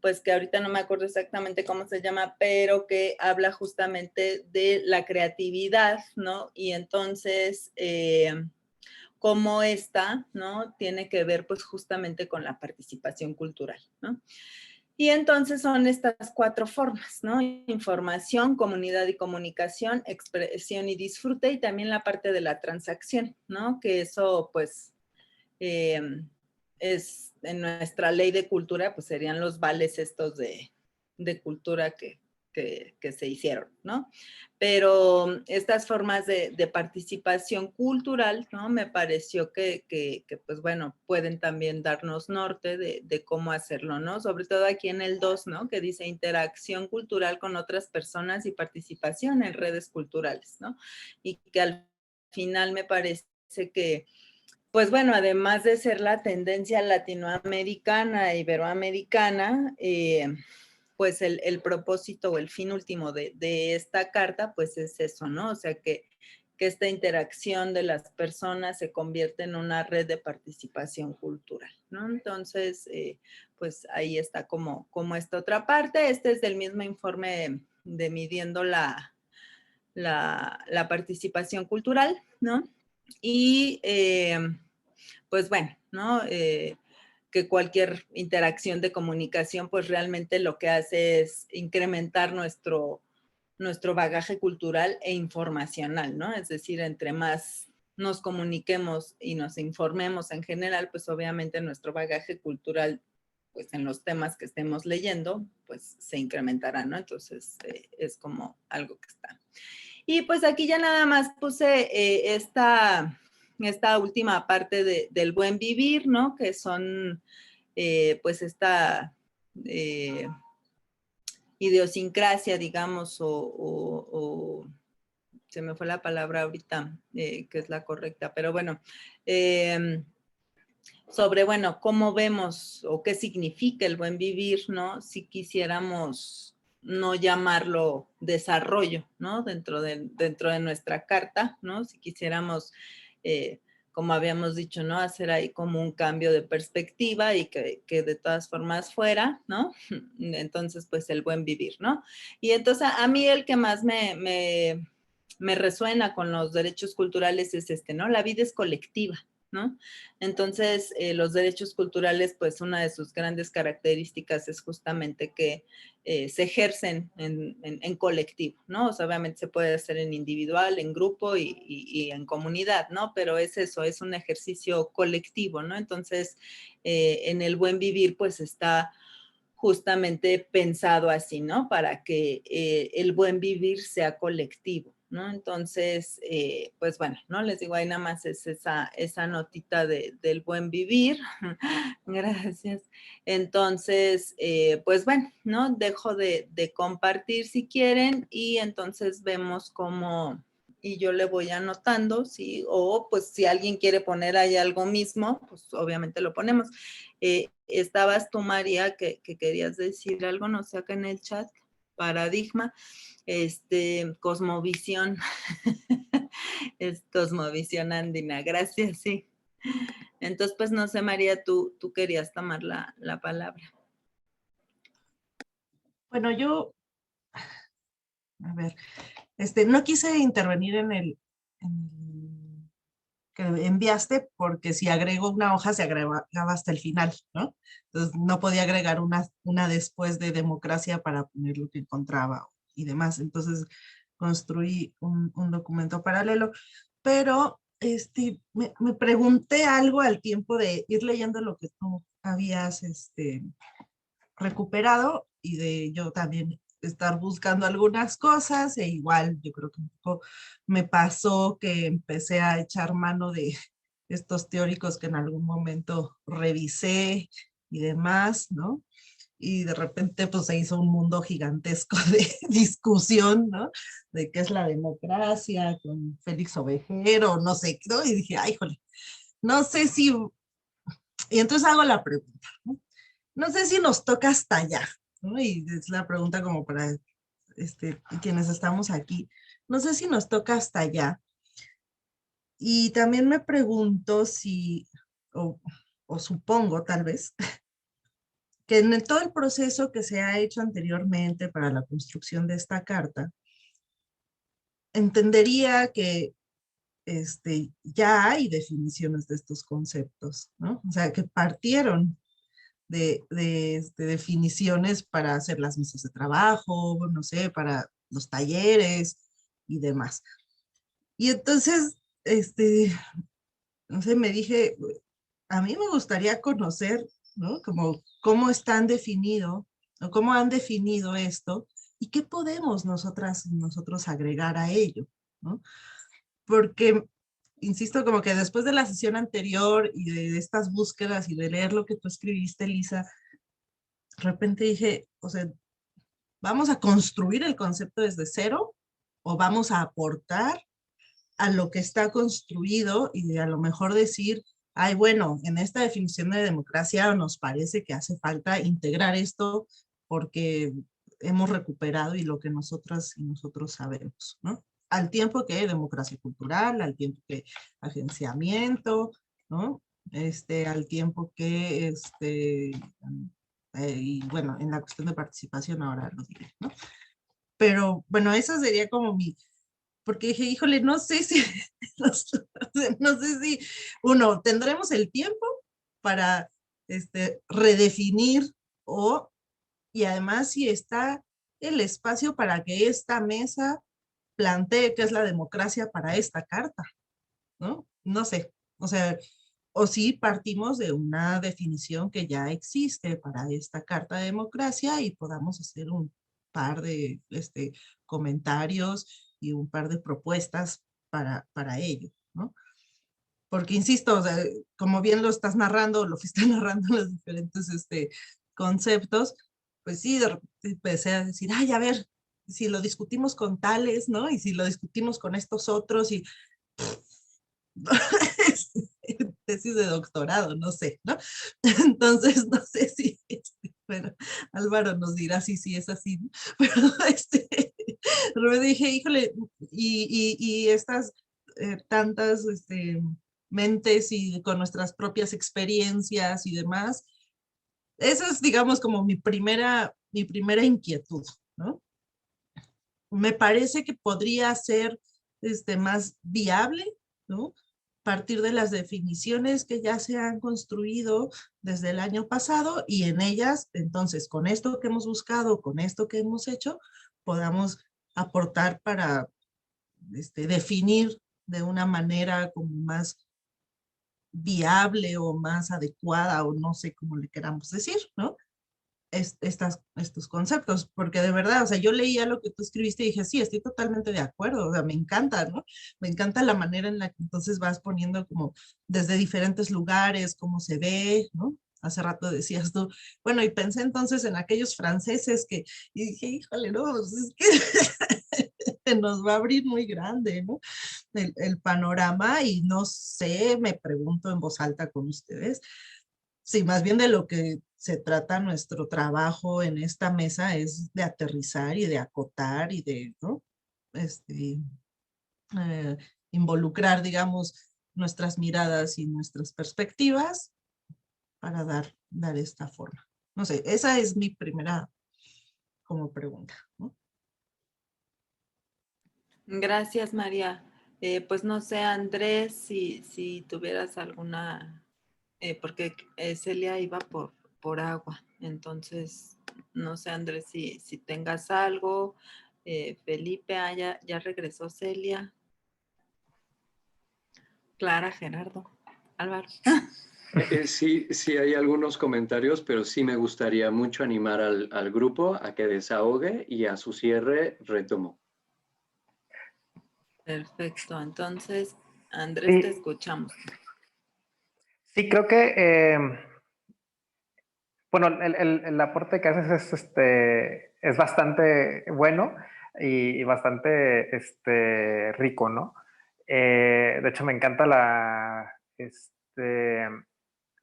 pues que ahorita no me acuerdo exactamente cómo se llama, pero que habla justamente de la creatividad, ¿no? Y entonces, cómo esta, ¿no? Tiene que ver pues justamente con la participación cultural, ¿no? Y entonces son estas 4 formas, ¿no? Información, comunidad y comunicación, expresión y disfrute, y también la parte de la transacción, ¿no? Que eso pues es en nuestra ley de cultura, pues serían los vales estos de cultura que se hicieron, ¿no? Pero estas formas de participación cultural, ¿no? Me pareció que, pues bueno, pueden también darnos norte de cómo hacerlo, ¿no? Sobre todo aquí en el 2, ¿no? Que dice interacción cultural con otras personas y participación en redes culturales, ¿no? Y que al final me parece que, pues bueno, además de ser la tendencia latinoamericana e iberoamericana, pues el propósito o el fin último de esta carta, pues es eso, ¿no? O sea, que esta interacción de las personas se convierte en una red de participación cultural, ¿no? Entonces, pues ahí está como esta otra parte. Este es del mismo informe de midiendo la participación cultural, ¿no? Y pues bueno, ¿no? Que cualquier interacción de comunicación, pues realmente lo que hace es incrementar nuestro bagaje cultural e informacional, ¿no? Es decir, entre más nos comuniquemos y nos informemos en general, pues obviamente nuestro bagaje cultural, pues en los temas que estemos leyendo, pues se incrementará, ¿no? Entonces, es como algo que está. Y pues aquí ya nada más puse esta última parte del buen vivir, ¿no? Que son, pues esta idiosincrasia, digamos, o se me fue la palabra ahorita, que es la correcta, pero bueno, sobre, bueno, cómo vemos o qué significa el buen vivir, ¿no? Si quisiéramos no llamarlo desarrollo, ¿no? Dentro de nuestra carta, ¿no? Si quisiéramos, como habíamos dicho, ¿no? Hacer ahí como un cambio de perspectiva y que de todas formas fuera, ¿no? Entonces, pues el buen vivir, ¿no? Y entonces a mí el que más me resuena con los derechos culturales es este, ¿no? La vida es colectiva, ¿no? Entonces, los derechos culturales, pues una de sus grandes características es justamente que se ejercen en colectivo, ¿no? O sea, obviamente se puede hacer en individual, en grupo y en comunidad, ¿no? Pero es eso, es un ejercicio colectivo, ¿no? Entonces, en el buen vivir, pues está justamente pensado así, ¿no? Para que el buen vivir sea colectivo, ¿no? Entonces, pues bueno, ¿no? Les digo, ahí nada más es esa notita del buen vivir. Gracias. Entonces, pues bueno, ¿no? Dejo de compartir si quieren y entonces vemos cómo, y yo le voy anotando, ¿sí? O pues si alguien quiere poner ahí algo mismo, pues obviamente lo ponemos. Estabas tú, María, que querías decir algo, no sé, acá en el chat, paradigma, cosmovisión, es cosmovisión andina, gracias, sí. Entonces, pues no sé, María, tú querías tomar la palabra. Bueno, yo, a ver, no quise intervenir en el que enviaste, porque si agrego una hoja se agregaba hasta el final, ¿no? Entonces no podía agregar una después de democracia para poner lo que encontraba y demás. Entonces construí un documento paralelo, pero me pregunté algo al tiempo de ir leyendo lo que tú habías recuperado y de yo también estar buscando algunas cosas e igual yo creo que un poco me pasó que empecé a echar mano de estos teóricos que en algún momento revisé y demás, ¿no? Y de repente pues se hizo un mundo gigantesco de discusión, ¿no? De qué es la democracia con Félix Ovejero, no sé, ¿no? Y dije, ay, jole, no sé si Y entonces hago la pregunta, ¿no? No sé si nos toca hasta allá, ¿no? Y es la pregunta como para quienes estamos aquí. No sé si nos toca hasta allá. Y también me pregunto si, o, o supongo tal vez, que en todo el proceso que se ha hecho anteriormente para la construcción de esta carta, entendería que ya hay definiciones de estos conceptos, ¿no? O sea, que partieron de definiciones para hacer las mesas de trabajo, no sé, para los talleres y demás. Y entonces, no sé, me dije, a mí me gustaría conocer, ¿no? Como cómo están definido, o cómo han definido esto, y qué podemos nosotros agregar a ello, ¿no? Porque, insisto, como que después de la sesión anterior y de estas búsquedas y de leer lo que tú escribiste, Lisa, de repente dije, o sea, ¿vamos a construir el concepto desde cero o vamos a aportar a lo que está construido y a lo mejor decir, ay, bueno, en esta definición de democracia nos parece que hace falta integrar esto porque hemos recuperado y lo que nosotras y nosotros sabemos, ¿no? Al tiempo que democracia cultural, al tiempo que agenciamiento, ¿no? Al tiempo que, y bueno, en la cuestión de participación ahora lo diré, ¿no? Pero bueno, esa sería como porque dije, híjole, no sé si, no sé si, uno, tendremos el tiempo para redefinir y además si está el espacio para que esta mesa plantee qué es la democracia para esta carta, ¿no? No sé, o sea, o si partimos de una definición que ya existe para esta carta de democracia y podamos hacer un par de comentarios y un par de propuestas para ello, ¿no? Porque insisto, o sea, como bien lo estás narrando, lo fuiste narrando en los diferentes conceptos, pues sí, de repente empecé a decir, ay, a ver, si lo discutimos con tales, ¿no? Y si lo discutimos con estos otros y tesis de doctorado, no sé, ¿no? Entonces, no sé si, bueno, Álvaro nos dirá si sí es así, ¿no? Pero me dije, híjole, y estas tantas mentes y con nuestras propias experiencias y demás, eso es, digamos, como mi primera inquietud, ¿no? Me parece que podría ser más viable, ¿no? Partir de las definiciones que ya se han construido desde el año pasado y en ellas, entonces, con esto que hemos buscado, con esto que hemos hecho, podamos aportar para definir de una manera como más viable o más adecuada o no sé cómo le queramos decir, ¿no? Estos conceptos, porque de verdad, o sea, yo leía lo que tú escribiste y dije, sí, estoy totalmente de acuerdo, o sea, me encanta, ¿no? Me encanta la manera en la que entonces vas poniendo como desde diferentes lugares, cómo se ve, ¿no? Hace rato decías tú, bueno, y pensé entonces en aquellos franceses y dije, híjole, no, pues es que nos va a abrir muy grande, ¿no? El panorama y no sé, me pregunto en voz alta con ustedes, sí, más bien de lo que se trata nuestro trabajo en esta mesa es de aterrizar y de acotar y de, ¿no? Este, eh, involucrar, digamos, nuestras miradas y nuestras perspectivas para dar esta forma. No sé, esa es mi primera como pregunta, ¿no? Gracias, María. Pues no sé, Andrés, si tuvieras alguna, porque Celia iba por agua, entonces no sé, Andrés, si tengas algo. Felipe, ya regresó Celia. Clara, Gerardo, Álvaro. Sí, sí hay algunos comentarios, pero sí me gustaría mucho animar al grupo a que desahogue y a su cierre retomo. Perfecto, entonces, Andrés, te Sí, escuchamos. sí, creo que, bueno, el aporte que haces es bastante bueno y bastante rico, ¿no? De hecho, me encanta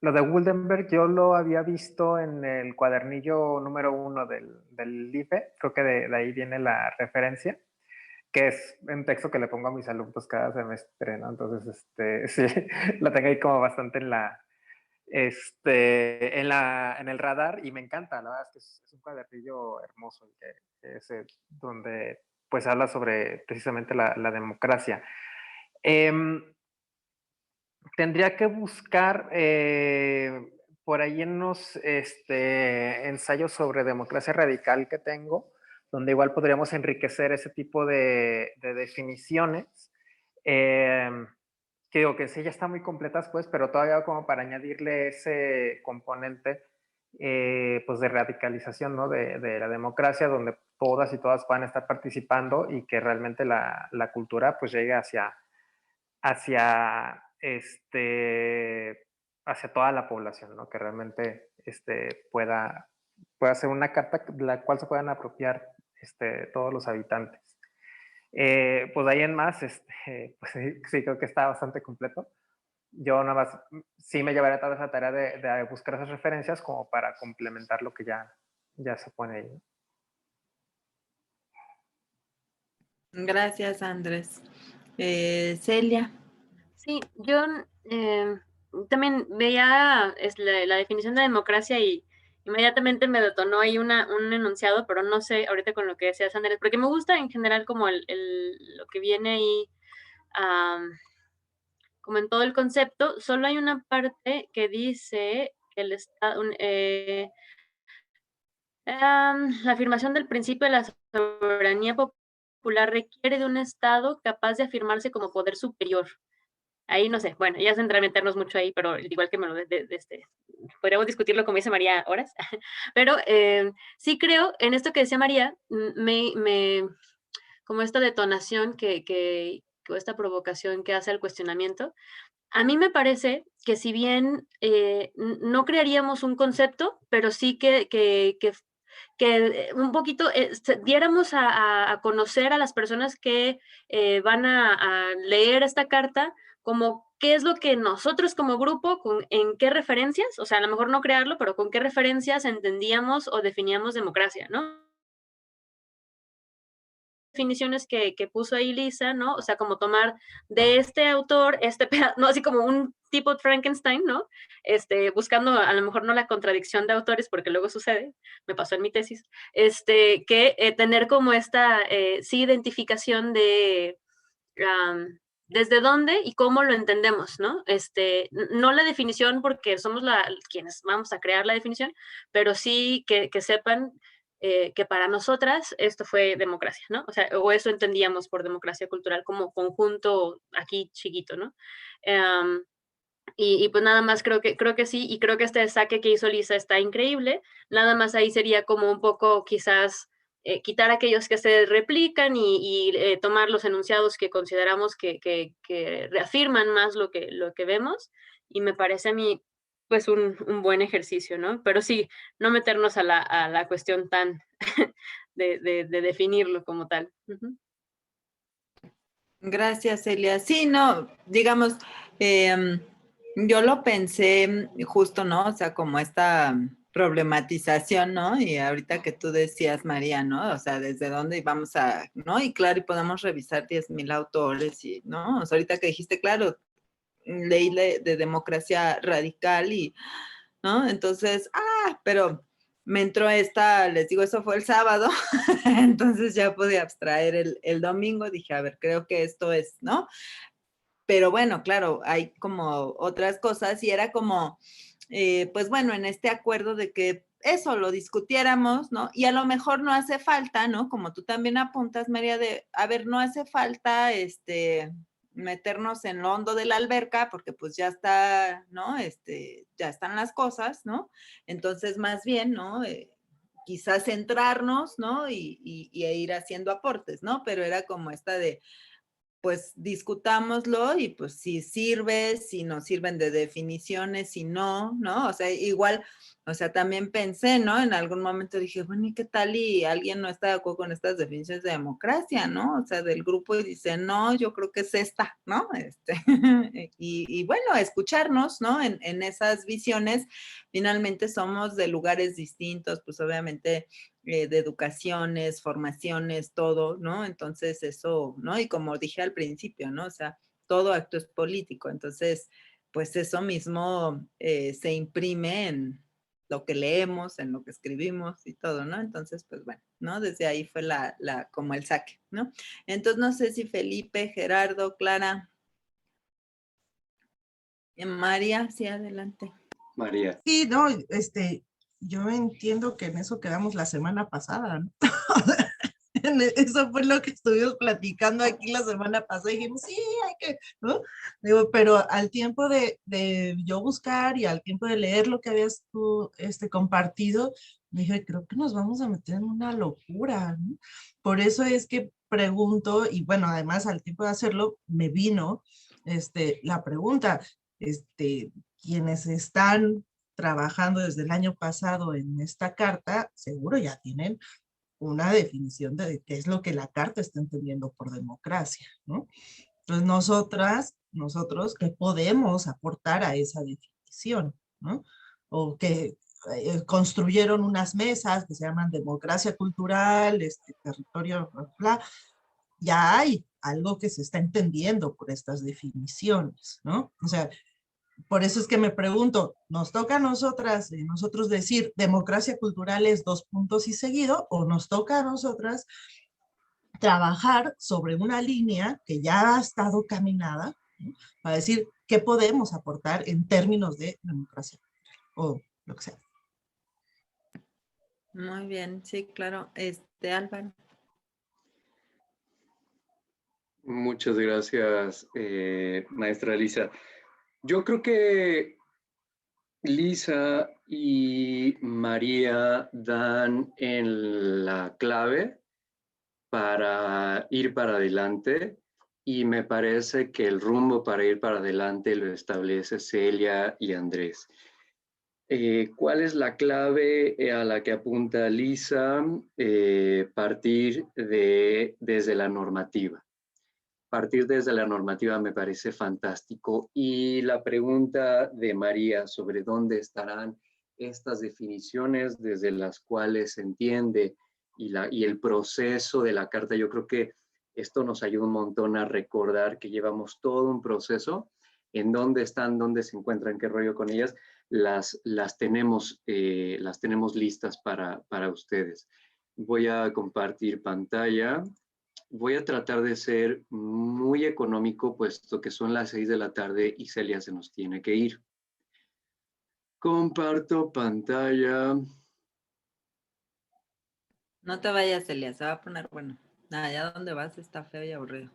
Lo de Gutenberg yo lo había visto en el cuadernillo número 1 del IFE, creo que de ahí viene la referencia, que es un texto que le pongo a mis alumnos cada semestre, ¿no? Entonces, sí, la tengo ahí como bastante en el radar y me encanta, la verdad es que es un cuadernillo hermoso, que es donde pues habla sobre precisamente la democracia. Tendría que buscar por ahí en unos ensayos sobre democracia radical que tengo, donde igual podríamos enriquecer ese tipo de definiciones. Que digo que sí, ya están muy completas, pues, pero todavía como para añadirle ese componente pues de radicalización, ¿no? De la democracia, donde todas y todas puedan estar participando y que realmente la cultura pues llegue hacia, hacia toda la población, ¿no? Que realmente pueda ser una carta de la cual se puedan apropiar todos los habitantes. Pues de ahí en más, pues sí, creo que está bastante completo. Yo nada más sí me llevaré toda esa tarea de buscar esas referencias como para complementar lo que ya se pone ahí, ¿no? Gracias, Andrés. Celia. Sí, yo también veía la definición de democracia y inmediatamente me detonó ahí un enunciado, pero no sé ahorita con lo que decías, Andrés, porque me gusta en general como lo que viene ahí, como en todo el concepto. Solo hay una parte que dice que el Estado, la afirmación del principio de la soberanía popular requiere de un Estado capaz de afirmarse como poder superior. Ahí no sé, bueno, ya es entrar a meternos mucho ahí, pero igual que me lo podríamos discutirlo como dice María horas, pero sí creo en esto que decía María, como esta detonación o esta provocación que hace al cuestionamiento. A mí me parece que si bien no crearíamos un concepto, pero sí que un poquito diéramos a conocer a las personas que van a leer esta carta, como qué es lo que nosotros como grupo, en qué referencias, o sea, a lo mejor no crearlo, pero con qué referencias entendíamos o definíamos democracia, ¿no? Definiciones que puso ahí Lisa, ¿no? O sea, como tomar de este autor, no, así como un tipo Frankenstein, ¿no? Buscando a lo mejor no la contradicción de autores, porque luego sucede, me pasó en mi tesis, que tener como esta, sí, identificación de desde dónde y cómo lo entendemos, ¿no? No la definición porque somos quienes vamos a crear la definición, pero sí que sepan que para nosotras esto fue democracia, ¿no? O sea, o eso entendíamos por democracia cultural como conjunto aquí chiquito, ¿no? Um, y pues nada más creo que sí, y creo que este saque que hizo Lisa está increíble. Nada más ahí sería como un poco quizás quitar aquellos que se replican y tomar los enunciados que consideramos que reafirman más lo que vemos. Y me parece a mí pues un buen ejercicio, ¿no? Pero sí, no meternos a la cuestión tan de definirlo como tal. Uh-huh. Gracias, Celia. Sí, no, digamos, yo lo pensé justo, ¿no? O sea, como esta problematización, ¿no? Y ahorita que tú decías, María, ¿no? O sea, desde dónde vamos a, ¿no? Y claro, y podemos revisar 10,000 autores, y, ¿no? O sea, ahorita que dijiste, claro, leí de democracia radical y, ¿no? Entonces, pero me entró les digo, eso fue el sábado, entonces ya pude abstraer el domingo, dije, a ver, creo que esto es, ¿no? Pero bueno, claro, hay como otras cosas y era como, pues bueno, en este acuerdo de que eso lo discutiéramos, ¿no? Y a lo mejor no hace falta, ¿no? Como tú también apuntas, María, a ver, no hace falta, meternos en lo hondo de la alberca, porque pues ya está, ¿no? Ya están las cosas, ¿no? Entonces, más bien, ¿no? Quizás centrarnos, ¿no? Y ir haciendo aportes, ¿no? Pero era como esta de, pues discutámoslo y pues si sirve, si nos sirven de definiciones, si no, ¿no? O sea, igual, o sea, también pensé, ¿no? En algún momento dije, bueno, ¿y qué tal y alguien no está de acuerdo con estas definiciones de democracia, ¿no? O sea, del grupo y dice, no, yo creo que es esta, ¿no? Y bueno, escucharnos, ¿no? En esas visiones, finalmente somos de lugares distintos, pues obviamente de educaciones, formaciones, todo, ¿no? Entonces eso, ¿no? Y como dije al principio, ¿no? O sea, todo acto es político, entonces, pues eso mismo se imprime en lo que leemos, en lo que escribimos y todo, ¿no? Entonces, pues bueno, ¿no? Desde ahí fue como el saque, ¿no? Entonces, no sé si Felipe, Gerardo, Clara, María, sí, adelante. María. Sí, no, yo entiendo que en eso quedamos la semana pasada, ¿no? Eso fue lo que estuvimos platicando aquí la semana pasada y dijimos, sí, hay que, ¿no? Digo, pero al tiempo de yo buscar y al tiempo de leer lo que habías tú compartido, dije, creo que nos vamos a meter en una locura, ¿no? Por eso es que pregunto, y bueno, además al tiempo de hacerlo, me vino la pregunta, quienes están trabajando desde el año pasado en esta carta, seguro ya tienen una definición de qué es lo que la carta está entendiendo por democracia, ¿no? Entonces, nosotros, ¿qué podemos aportar a esa definición, ¿no? O que construyeron unas mesas que se llaman democracia cultural, territorio, bla, ya hay algo que se está entendiendo por estas definiciones, ¿no? O sea, por eso es que me pregunto, ¿nos toca a nosotros decir democracia cultural es 2 puntos y seguido, o nos toca a nosotras trabajar sobre una línea que ya ha estado caminada, ¿no? Para decir qué podemos aportar en términos de democracia o lo que sea? Muy bien, sí, claro. Álvaro. Muchas gracias, maestra Lisa. Yo creo que Lisa y María dan en la clave para ir para adelante y me parece que el rumbo para ir para adelante lo establece Celia y Andrés. ¿Cuál es la clave a la que apunta Lisa? Partir desde la normativa. Partir desde la normativa me parece fantástico. Y la pregunta de María sobre dónde estarán estas definiciones desde las cuales se entiende y el proceso de la carta, yo creo que esto nos ayuda un montón a recordar que llevamos todo un proceso, en dónde están, dónde se encuentran, qué rollo con ellas, las tenemos listas para ustedes. Voy a compartir pantalla. Voy a tratar de ser muy económico, puesto que son las 6 de la tarde y Celia se nos tiene que ir. Comparto pantalla. No te vayas, Celia, se va a poner bueno. Allá donde vas está feo y aburrido.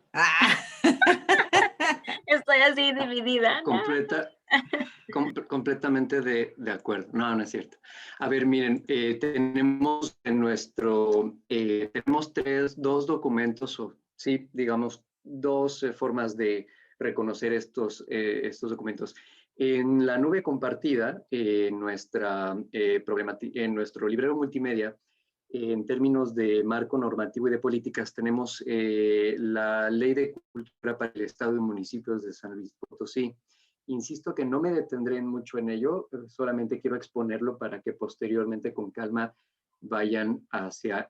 Estoy así dividida. Completamente de acuerdo. No, no es cierto. A ver, miren, tenemos tenemos dos documentos, o sí, digamos, dos formas de reconocer estos documentos. En la nube compartida, en nuestro librero multimedia, en términos de marco normativo y de políticas, tenemos la Ley de Cultura para el Estado y Municipios de San Luis Potosí. Insisto que no me detendré mucho en ello, solamente quiero exponerlo para que posteriormente con calma vayan hacia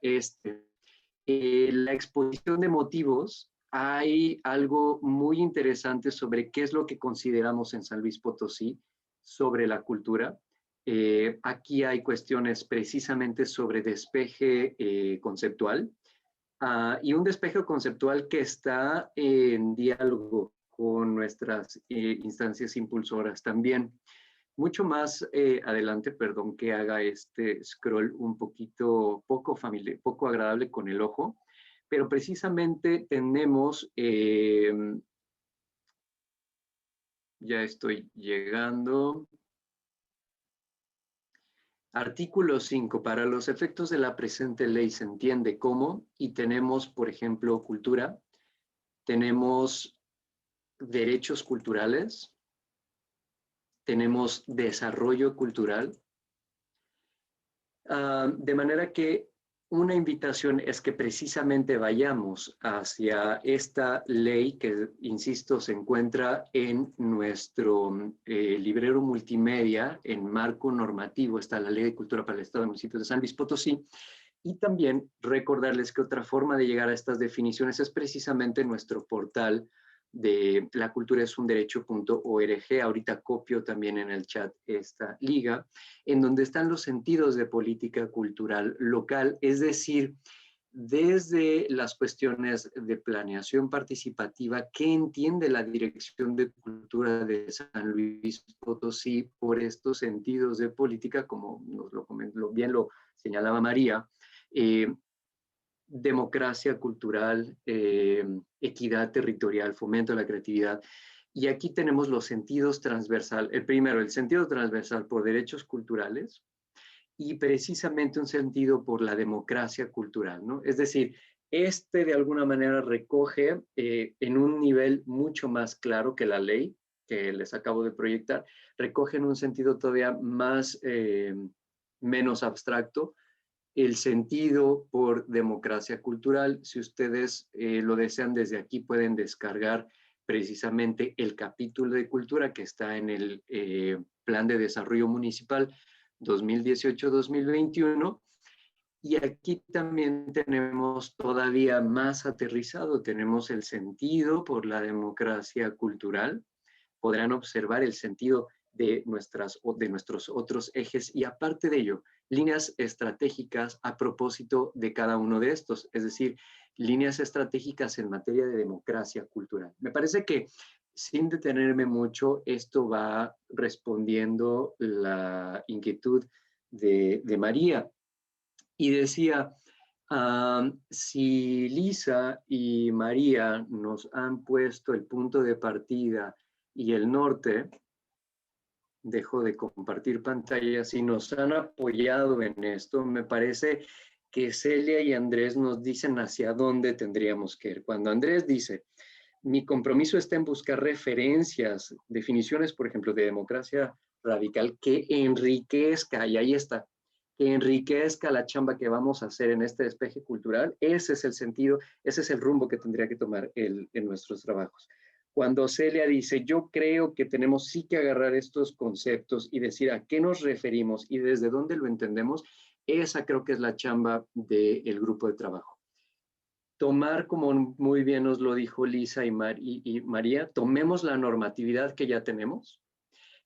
la exposición de motivos. Hay algo muy interesante sobre qué es lo que consideramos en San Luis Potosí sobre la cultura. Aquí hay cuestiones precisamente sobre despeje conceptual y un despeje conceptual que está en diálogo con nuestras instancias impulsoras también. Mucho más adelante, perdón que haga este scroll un poquito poco agradable con el ojo, pero precisamente tenemos, ya estoy llegando. Artículo 5. Para los efectos de la presente ley se entiende cómo, y tenemos, por ejemplo, cultura, tenemos derechos culturales, tenemos desarrollo cultural, de manera que una invitación es que precisamente vayamos hacia esta ley que, insisto, se encuentra en nuestro librero multimedia, en marco normativo. Está la Ley de Cultura para el Estado de Municipios de San Luis Potosí. Y también recordarles que otra forma de llegar a estas definiciones es precisamente nuestro portal de laculturaesunderecho.org. Ahorita copio también en el chat esta liga, en donde están los sentidos de política cultural local, es decir, desde las cuestiones de planeación participativa, ¿qué entiende la Dirección de Cultura de San Luis Potosí por estos sentidos de política? Como nos lo comentó, bien lo señalaba María, democracia cultural, equidad territorial, fomento de la creatividad. Y aquí tenemos los sentidos transversal. El primero, el sentido transversal por derechos culturales y precisamente un sentido por la democracia cultural, ¿no? Es decir, de alguna manera recoge en un nivel mucho más claro que la ley que les acabo de proyectar, recoge en un sentido todavía más, menos abstracto, el sentido por democracia cultural. Si ustedes lo desean, desde aquí pueden descargar precisamente el capítulo de cultura que está en el Plan de Desarrollo Municipal 2018-2021. Y aquí también tenemos todavía más aterrizado, tenemos el sentido por la democracia cultural. Podrán observar el sentido de nuestros otros ejes y, aparte de ello, líneas estratégicas a propósito de cada uno de estos, es decir, líneas estratégicas en materia de democracia cultural. Me parece que, sin detenerme mucho, esto va respondiendo la inquietud de María. Y decía, si Lisa y María nos han puesto el punto de partida y el norte, dejo de compartir pantallas, y nos han apoyado en esto, me parece que Celia y Andrés nos dicen hacia dónde tendríamos que ir. Cuando Andrés dice, mi compromiso está en buscar referencias, definiciones, por ejemplo, de democracia radical que enriquezca, y ahí está, que enriquezca la chamba que vamos a hacer en este despeje cultural. Ese es el sentido, ese es el rumbo que tendría que tomar en nuestros trabajos. Cuando Celia dice, yo creo que tenemos sí que agarrar estos conceptos y decir a qué nos referimos y desde dónde lo entendemos, esa creo que es la chamba del grupo de trabajo. Tomar, como muy bien nos lo dijo Lisa y María, tomemos la normatividad que ya tenemos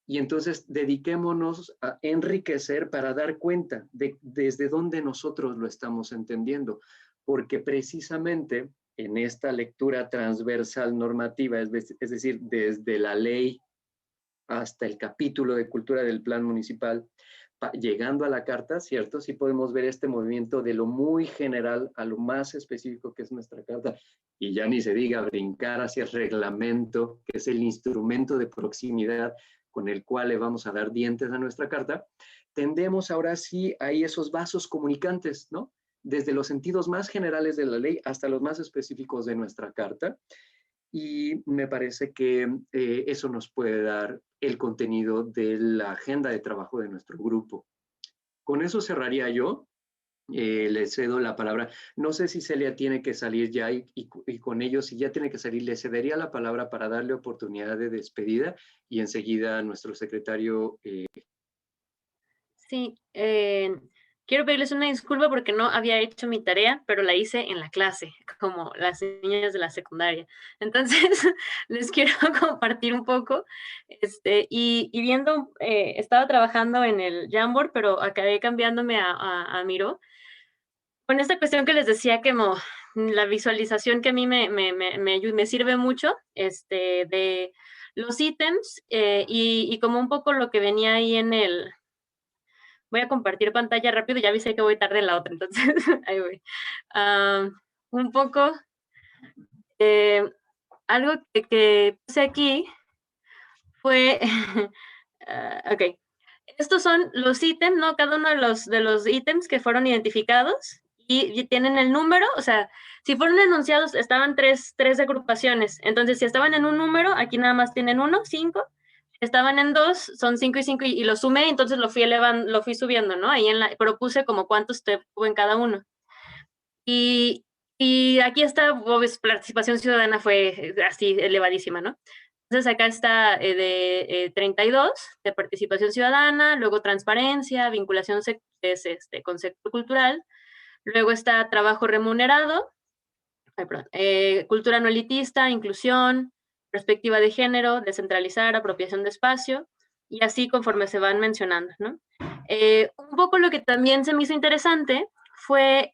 y entonces dediquémonos a enriquecer para dar cuenta de desde dónde nosotros lo estamos entendiendo, porque precisamente en esta lectura transversal normativa, es decir, desde la ley hasta el capítulo de cultura del plan municipal, llegando a la carta, ¿cierto? Sí podemos ver este movimiento de lo muy general a lo más específico que es nuestra carta, y ya ni se diga brincar hacia el reglamento, que es el instrumento de proximidad con el cual le vamos a dar dientes a nuestra carta. Tendemos ahora sí a esos vasos comunicantes, ¿no? Desde los sentidos más generales de la ley hasta los más específicos de nuestra carta. Y me parece que eso nos puede dar el contenido de la agenda de trabajo de nuestro grupo. Con eso cerraría yo. Le cedo la palabra. No sé si Celia tiene que salir ya y con ello, si ya tiene que salir, le cedería la palabra para darle oportunidad de despedida y enseguida a nuestro secretario. Sí, quiero pedirles una disculpa porque no había hecho mi tarea, pero la hice en la clase, como las niñas de la secundaria. Entonces, les quiero compartir un poco, y viendo, estaba trabajando en el Jamboard, pero acabé cambiándome a Miro, con esta cuestión que les decía, que la visualización que a mí me sirve mucho, de los ítems, y como un poco lo que venía ahí en el... Voy a compartir pantalla rápido, ya avisé que voy tarde en la otra, entonces ahí voy. Un poco, algo que puse aquí fue, ok, estos son los ítems, ¿no? Cada uno de los ítems que fueron identificados y tienen el número, o sea, Si fueron enunciados, estaban tres agrupaciones. Entonces, si estaban en un número, aquí nada más tienen 1, 5. Estaban en 2, son 5 y 5, y lo sumé, entonces lo fui elevando, lo fui subiendo, ¿no? Ahí propuse como cuántos tuvo en cada uno. Y aquí está, pues, participación ciudadana fue así elevadísima, ¿no? Entonces acá está de 32, de participación ciudadana, luego transparencia, vinculación con sector cultural, luego está trabajo remunerado, cultura no elitista, inclusión, perspectiva de género, descentralizar, apropiación de espacio, y así conforme se van mencionando, ¿no? Un poco lo que también se me hizo interesante fue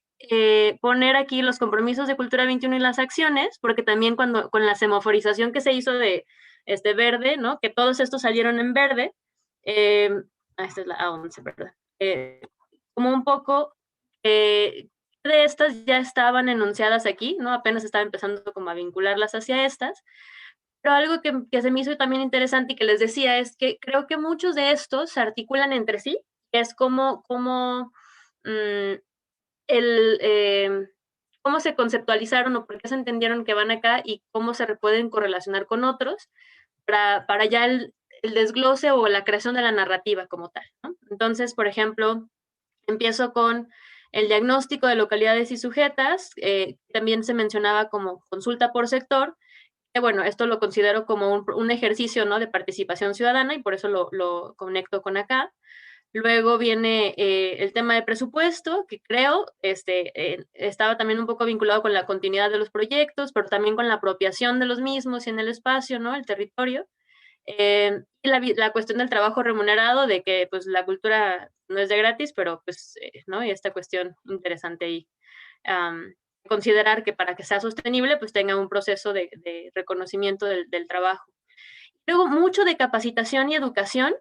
poner aquí los compromisos de Cultura 21 y las acciones, porque también con la semaforización que se hizo de verde, ¿no? Que todos estos salieron en verde, esta es la A11, ¿verdad? Como un poco, de estas ya estaban enunciadas aquí, ¿no? Apenas estaba empezando como a vincularlas hacia estas, pero algo que se me hizo también interesante y que les decía es que creo que muchos de estos se articulan entre sí, es como cómo se conceptualizaron o por qué se entendieron que van acá y cómo se pueden correlacionar con otros para ya el desglose o la creación de la narrativa como tal, ¿no? Entonces, por ejemplo, empiezo con el diagnóstico de localidades y sujetas, también se mencionaba como consulta por sector, que bueno, esto lo considero como un ejercicio, ¿no?, de participación ciudadana y por eso lo conecto con acá. Luego viene el tema de presupuesto, que creo estaba también un poco vinculado con la continuidad de los proyectos, pero también con la apropiación de los mismos y en el espacio, ¿no?, el territorio. Y la cuestión del trabajo remunerado, de que pues la cultura no es de gratis, pero pues, ¿no? Y esta cuestión interesante ahí. Considerar que para que sea sostenible, pues tenga un proceso de reconocimiento del trabajo. Luego, mucho de capacitación y educación,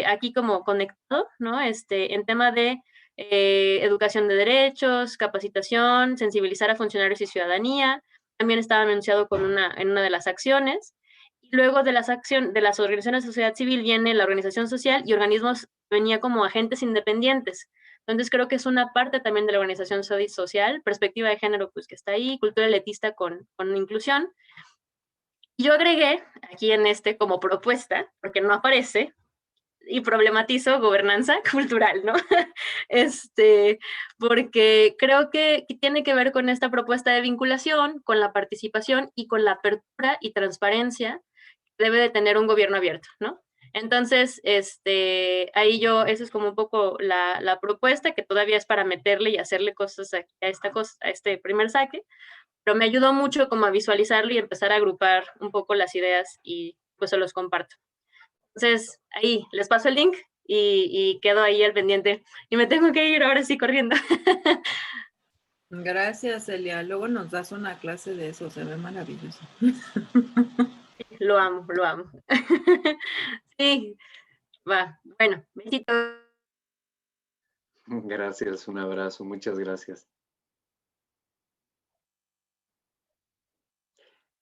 aquí como conectado, ¿no? En tema de educación de derechos, capacitación, sensibilizar a funcionarios y ciudadanía, también estaba anunciado en una de las acciones. Y luego de las organizaciones de sociedad civil viene la organización social y organismos, venía como agentes independientes. Entonces creo que es una parte también de la organización social, perspectiva de género, pues que está ahí, cultura elitista con inclusión. Yo agregué aquí como propuesta, porque no aparece, y problematizo gobernanza cultural, ¿no? Porque creo que tiene que ver con esta propuesta de vinculación, con la participación y con la apertura y transparencia que debe de tener un gobierno abierto, ¿no? Entonces, ahí eso es como un poco la propuesta, que todavía es para meterle y hacerle cosas a este primer saque, pero me ayudó mucho como a visualizarlo y empezar a agrupar un poco las ideas y pues se los comparto. Entonces, ahí les paso el link y quedo ahí al pendiente. Y me tengo que ir ahora sí corriendo. Gracias, Celia. Luego nos das una clase de eso, se ve maravilloso. Lo amo, lo amo. Sí, va. Bueno, besito. Gracias, un abrazo, muchas gracias.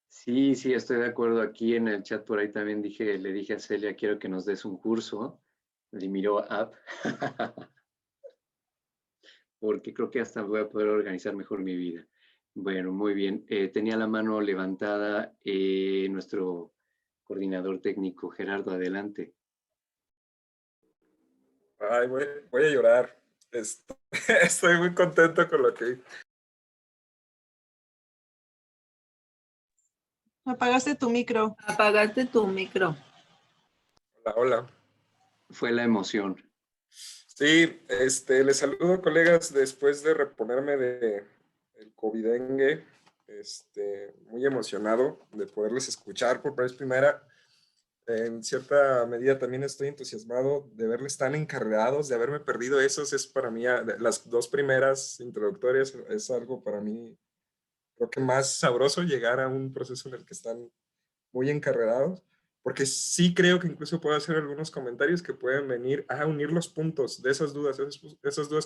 Sí, estoy de acuerdo. Aquí en el chat por ahí también le dije a Celia, quiero que nos des un curso de Miro App, porque creo que hasta voy a poder organizar mejor mi vida. Bueno, muy bien. Tenía la mano levantada nuestro coordinador técnico, Gerardo, adelante. Ay, voy a llorar. Estoy muy contento con lo que... Apagaste tu micro. Apagaste tu micro. Hola. Fue la emoción. Sí, les saludo, colegas, después de reponerme del covidengue. Muy emocionado de poderles escuchar por vez primera. En cierta medida también estoy entusiasmado de verles tan encargados, de haberme perdido esos. Es para mí, las dos primeras introductorias es algo para mí, creo que más sabroso, llegar a un proceso en el que están muy encarregados, porque sí creo que incluso puedo hacer algunos comentarios que pueden venir a unir los puntos de esas dudas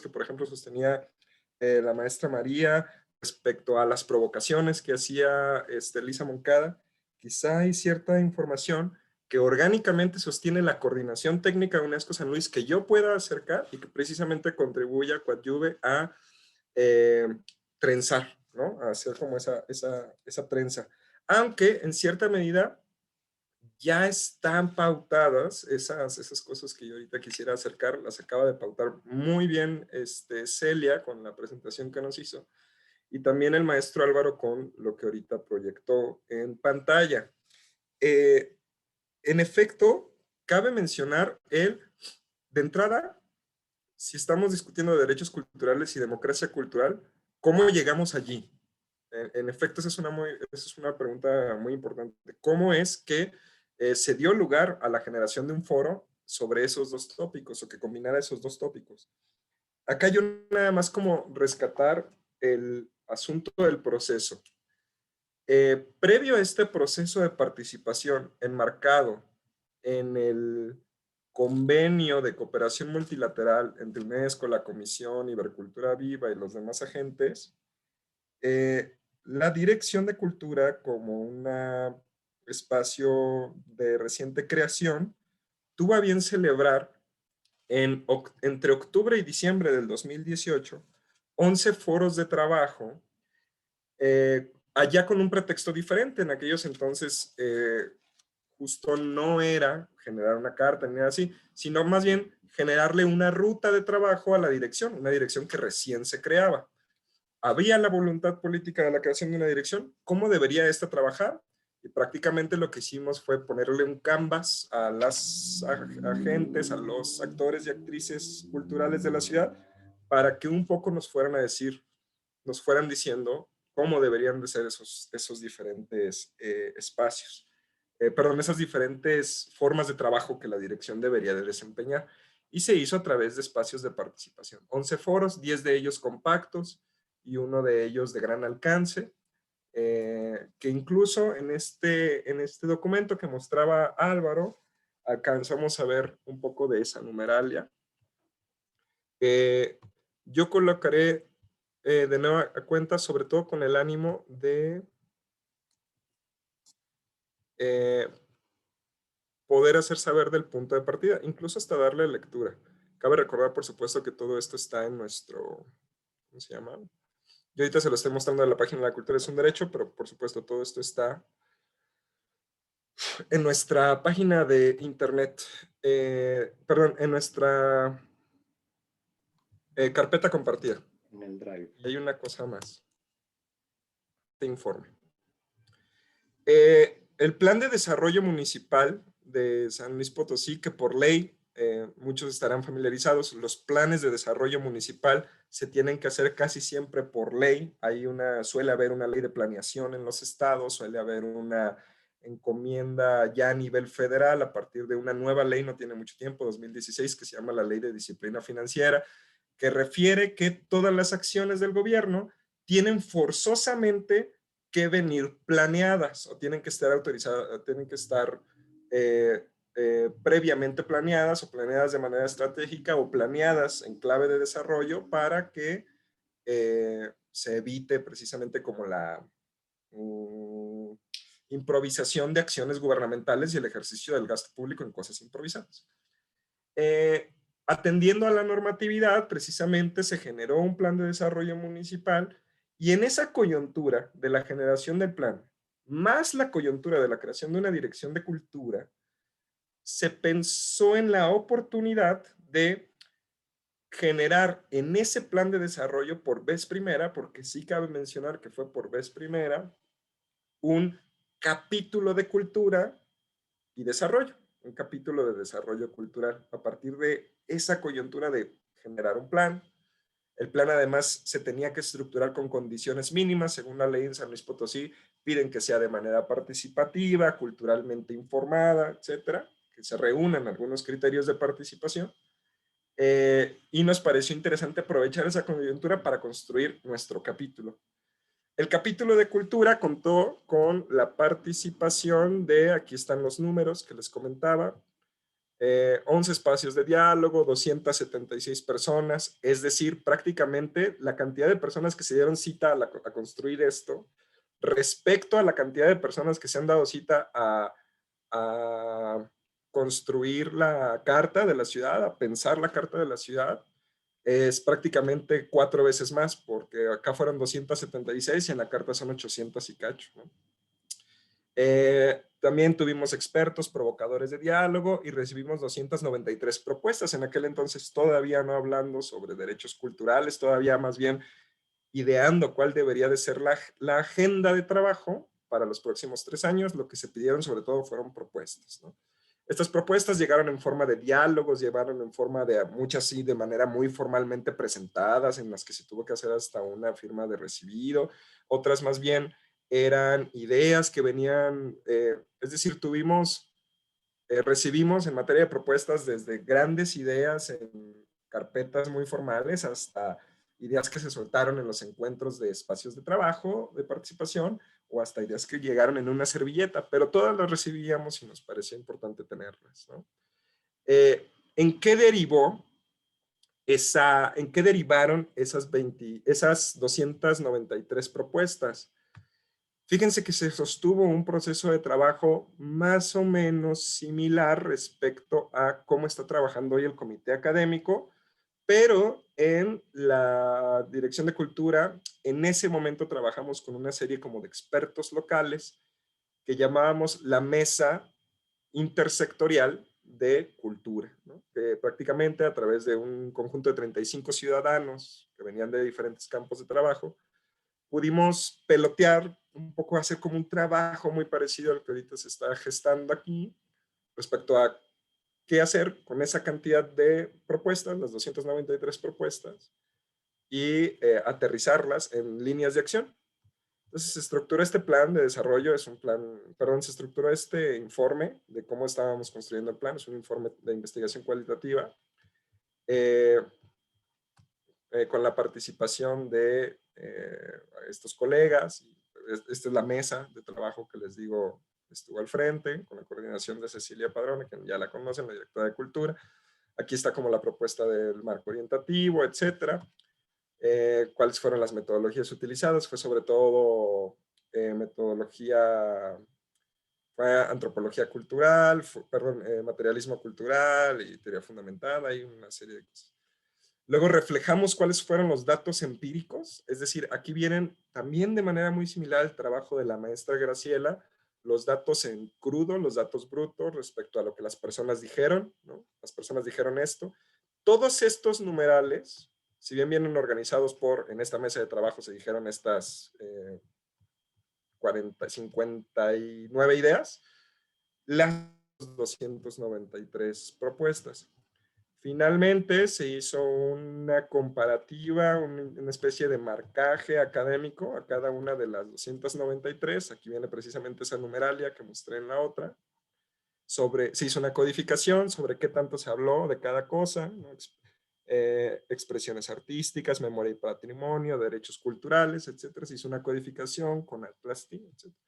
que, por ejemplo, sostenía la maestra María respecto a las provocaciones que hacía Lisa Moncada. Quizá hay cierta información que orgánicamente sostiene la coordinación técnica de UNESCO San Luis que yo pueda acercar y que precisamente contribuya, coadyuve a trenzar ¿no? A hacer como esa trenza. Aunque en cierta medida ya están pautadas esas cosas que yo ahorita quisiera acercar, las acaba de pautar muy bien Celia con la presentación que nos hizo, y también el maestro Álvaro con lo que ahorita proyectó en pantalla. En efecto, cabe mencionar de entrada, si estamos discutiendo de derechos culturales y democracia cultural, ¿cómo llegamos allí? En efecto, esa es una pregunta muy importante. ¿Cómo es que se dio lugar a la generación de un foro sobre esos dos tópicos o que combinara esos dos tópicos? Acá yo nada más como rescatar el asunto del proceso. Previo a este proceso de participación enmarcado en el convenio de cooperación multilateral entre UNESCO, la Comisión, Ibercultura Viva y los demás agentes, la Dirección de Cultura, como un espacio de reciente creación, tuvo a bien celebrar entre octubre y diciembre del 2018 11 foros de trabajo, allá con un pretexto diferente. En aquellos entonces justo no era generar una carta ni nada así, sino más bien generarle una ruta de trabajo a la dirección, una dirección que recién se creaba. Había la voluntad política de la creación de una dirección, ¿cómo debería esta trabajar? Y prácticamente lo que hicimos fue ponerle un canvas a las agentes, a los actores y actrices culturales de la ciudad, para que un poco nos fueran a decir, nos fueran diciendo cómo deberían de ser esos diferentes espacios. Perdón, esas diferentes formas de trabajo que la dirección debería de desempeñar. Y se hizo a través de espacios de participación. 11 foros, 10 de ellos compactos, y uno de ellos de gran alcance, que incluso en este documento que mostraba Álvaro, alcanzamos a ver un poco de esa numeralia. Yo colocaré de nueva cuenta, sobre todo con el ánimo de poder hacer saber del punto de partida, incluso hasta darle lectura. Cabe recordar, por supuesto, que todo esto está en nuestro, ¿cómo se llama? Yo ahorita se lo estoy mostrando en la página de La Cultura es un Derecho, pero por supuesto todo esto está en nuestra página de internet, perdón, en nuestra carpeta compartida. En el Drive. Y hay una cosa más. Este informe. El Plan de Desarrollo Municipal de San Luis Potosí, que por ley, muchos estarán familiarizados, los planes de desarrollo municipal se tienen que hacer casi siempre por ley. Suele haber una ley de planeación en los estados, suele haber una encomienda ya a nivel federal a partir de una nueva ley, no tiene mucho tiempo, 2016, que se llama la Ley de Disciplina Financiera, que refiere que todas las acciones del gobierno tienen forzosamente que venir planeadas o tienen que estar autorizadas, tienen que estar previamente planeadas o planeadas de manera estratégica o planeadas en clave de desarrollo para que se evite precisamente como la improvisación de acciones gubernamentales y el ejercicio del gasto público en cosas improvisadas. Atendiendo a la normatividad, precisamente se generó un plan de desarrollo municipal, y en esa coyuntura de la generación del plan, más la coyuntura de la creación de una dirección de cultura, se pensó en la oportunidad de generar en ese plan de desarrollo por vez primera, porque sí cabe mencionar que fue por vez primera, un capítulo de cultura y desarrollo, un capítulo de desarrollo cultural, a partir de esa coyuntura de generar un plan. El plan además se tenía que estructurar con condiciones mínimas, según la ley en San Luis Potosí, piden que sea de manera participativa, culturalmente informada, etcétera, que se reúnan algunos criterios de participación. Y nos pareció interesante aprovechar esa coyuntura para construir nuestro capítulo. El capítulo de cultura contó con la participación de, aquí están los números que les comentaba, 11 espacios de diálogo, 276 personas, es decir, prácticamente la cantidad de personas que se dieron cita a construir esto, respecto a la cantidad de personas que se han dado cita a construir la carta de la ciudad, a pensar la carta de la ciudad, es prácticamente 4 veces más, porque acá fueron 276 y en la carta son 800 y cacho, ¿no? También tuvimos expertos, provocadores de diálogo y recibimos 293 propuestas. En aquel entonces todavía no hablando sobre derechos culturales, todavía más bien ideando cuál debería de ser la agenda de trabajo para los próximos 3 años. Lo que se pidieron sobre todo fueron propuestas, ¿no? Estas propuestas llegaron en forma de diálogos, llevaron en forma de muchas sí de manera muy formalmente presentadas, en las que se tuvo que hacer hasta una firma de recibido, otras más bien eran ideas que venían, es decir, recibimos en materia de propuestas desde grandes ideas en carpetas muy formales hasta ideas que se soltaron en los encuentros de espacios de trabajo, de participación, o hasta ideas que llegaron en una servilleta, pero todas las recibíamos y nos parecía importante tenerlas, ¿no? ¿En qué derivó en qué derivaron esas 293 propuestas? Fíjense que se sostuvo un proceso de trabajo más o menos similar respecto a cómo está trabajando hoy el comité académico, pero en la Dirección de Cultura, en ese momento trabajamos con una serie como de expertos locales que llamábamos la Mesa Intersectorial de Cultura, ¿no? Que prácticamente a través de un conjunto de 35 ciudadanos que venían de diferentes campos de trabajo, pudimos pelotear un poco, hacer como un trabajo muy parecido al que ahorita se está gestando aquí, respecto a qué hacer con esa cantidad de propuestas, las 293 propuestas, y aterrizarlas en líneas de acción. Entonces se estructuró este plan de desarrollo, se estructuró este informe de cómo estábamos construyendo el plan, es un informe de investigación cualitativa, con la participación de estos colegas. Esta es la mesa de trabajo que les digo estuvo al frente, con la coordinación de Cecilia Padrone, que ya la conocen, la directora de Cultura. Aquí está como la propuesta del marco orientativo, etcétera. ¿Cuáles fueron las metodologías utilizadas? Fue sobre todo fue antropología cultural, materialismo cultural y teoría fundamentada, y una serie de cosas. Luego reflejamos cuáles fueron los datos empíricos, es decir, aquí vienen también de manera muy similar al trabajo de la maestra Graciela, los datos en crudo, los datos brutos respecto a lo que las personas dijeron, ¿no? Las personas dijeron esto. Todos estos numerales, si bien vienen organizados en esta mesa de trabajo se dijeron estas 59 ideas, las 293 propuestas. Finalmente se hizo una comparativa, una especie de marcaje académico a cada una de las 293. Aquí viene precisamente esa numeralia que mostré en la otra. Se hizo una codificación sobre qué tanto se habló de cada cosa, ¿no? Expresiones artísticas, memoria y patrimonio, derechos culturales, etcétera. Se hizo una codificación con Atlasty, etcétera.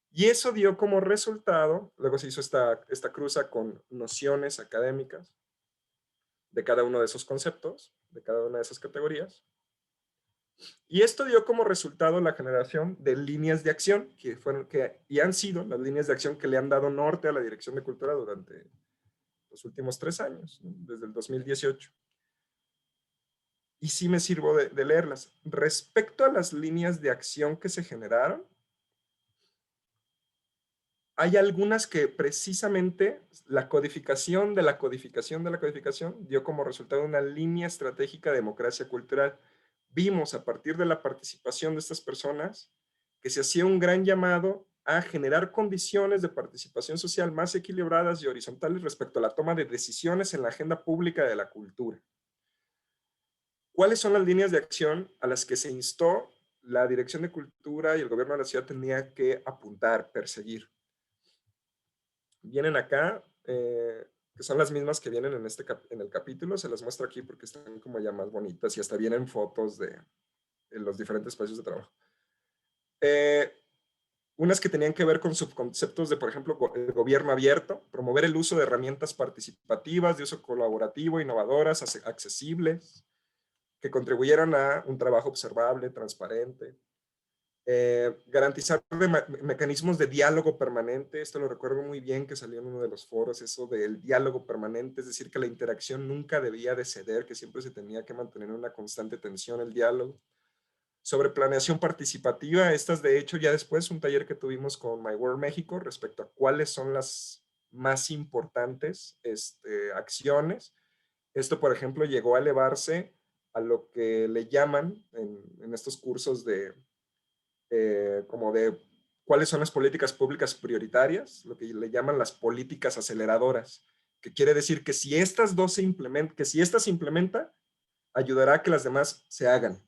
Y eso dio como resultado, luego se hizo esta cruza con nociones académicas de cada uno de esos conceptos, de cada una de esas categorías. Y esto dio como resultado la generación de líneas de acción, y han sido las líneas de acción que le han dado norte a la Dirección de Cultura durante los últimos 3 años, ¿no? Desde el 2018. Y sí me sirvo de leerlas. Respecto a las líneas de acción que se generaron, hay algunas que precisamente la codificación de la codificación de la codificación dio como resultado una línea estratégica de democracia cultural. Vimos a partir de la participación de estas personas que se hacía un gran llamado a generar condiciones de participación social más equilibradas y horizontales respecto a la toma de decisiones en la agenda pública de la cultura. ¿Cuáles son las líneas de acción a las que se instó la Dirección de Cultura y el gobierno de la ciudad tenía que apuntar, perseguir? Vienen acá, que son las mismas que vienen en el capítulo, se las muestro aquí porque están como ya más bonitas y hasta vienen fotos de los diferentes espacios de trabajo. Unas que tenían que ver con subconceptos de, por ejemplo, el gobierno abierto, promover el uso de herramientas participativas, de uso colaborativo, innovadoras, accesibles, que contribuyeran a un trabajo observable, transparente. Garantizar mecanismos de diálogo permanente. Esto lo recuerdo muy bien que salió en uno de los foros, eso del diálogo permanente, es decir, que la interacción nunca debía de ceder, que siempre se tenía que mantener una constante tensión el diálogo. Sobre planeación participativa, estas de hecho ya después un taller que tuvimos con My World México respecto a cuáles son las más importantes acciones. Esto, por ejemplo, llegó a elevarse a lo que le llaman en estos cursos como de cuáles son las políticas públicas prioritarias, lo que le llaman las políticas aceleradoras, que quiere decir que si estas dos se implementan, que si estas se implementan, ayudará a que las demás se hagan,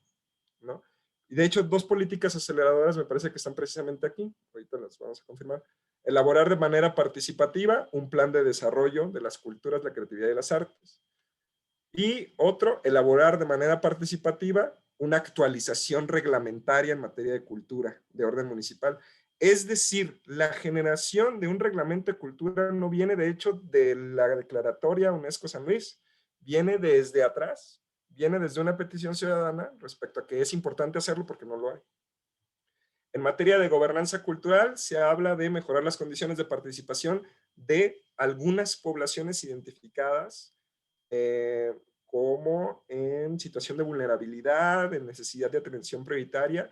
¿no? Y de hecho, dos políticas aceleradoras me parece que están precisamente aquí, ahorita las vamos a confirmar. Elaborar de manera participativa un plan de desarrollo de las culturas, la creatividad y las artes. Y otro, elaborar de manera participativa una actualización reglamentaria en materia de cultura de orden municipal. Es decir, la generación de un reglamento de cultura no viene de hecho de la declaratoria UNESCO San Luis, viene desde atrás, viene desde una petición ciudadana respecto a que es importante hacerlo porque no lo hay. En materia de gobernanza cultural, se habla de mejorar las condiciones de participación de algunas poblaciones identificadas como en situación de vulnerabilidad, en necesidad de atención prioritaria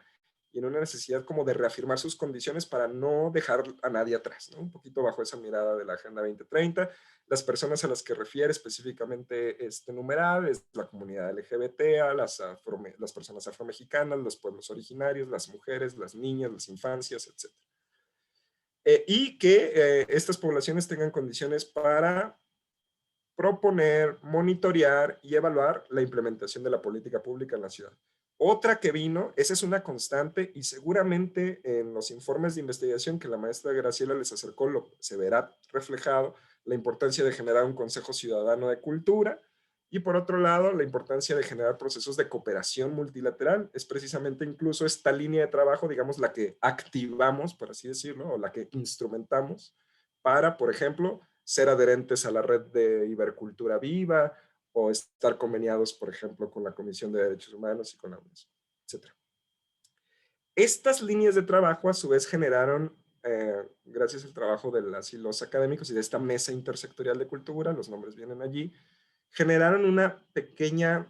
y en una necesidad como de reafirmar sus condiciones para no dejar a nadie atrás, ¿no? Un poquito bajo esa mirada de la Agenda 2030. Las personas a las que refiere específicamente este numeral es la comunidad LGBT, las personas afromexicanas, los pueblos originarios, las mujeres, las niñas, las infancias, etc. Y que estas poblaciones tengan condiciones para proponer, monitorear y evaluar la implementación de la política pública en la ciudad. Otra que vino, esa es una constante y seguramente en los informes de investigación que la maestra Graciela les acercó se verá reflejado la importancia de generar un Consejo Ciudadano de Cultura y por otro lado la importancia de generar procesos de cooperación multilateral. Es precisamente incluso esta línea de trabajo, digamos, la que activamos, por así decirlo, o la que instrumentamos para, por ejemplo, ser adherentes a la red de Ibercultura Viva o estar conveniados, por ejemplo, con la Comisión de Derechos Humanos y con la UNESCO, etc. Estas líneas de trabajo, a su vez, generaron, gracias al trabajo de las y los académicos y de esta mesa intersectorial de cultura, los nombres vienen allí, generaron una pequeña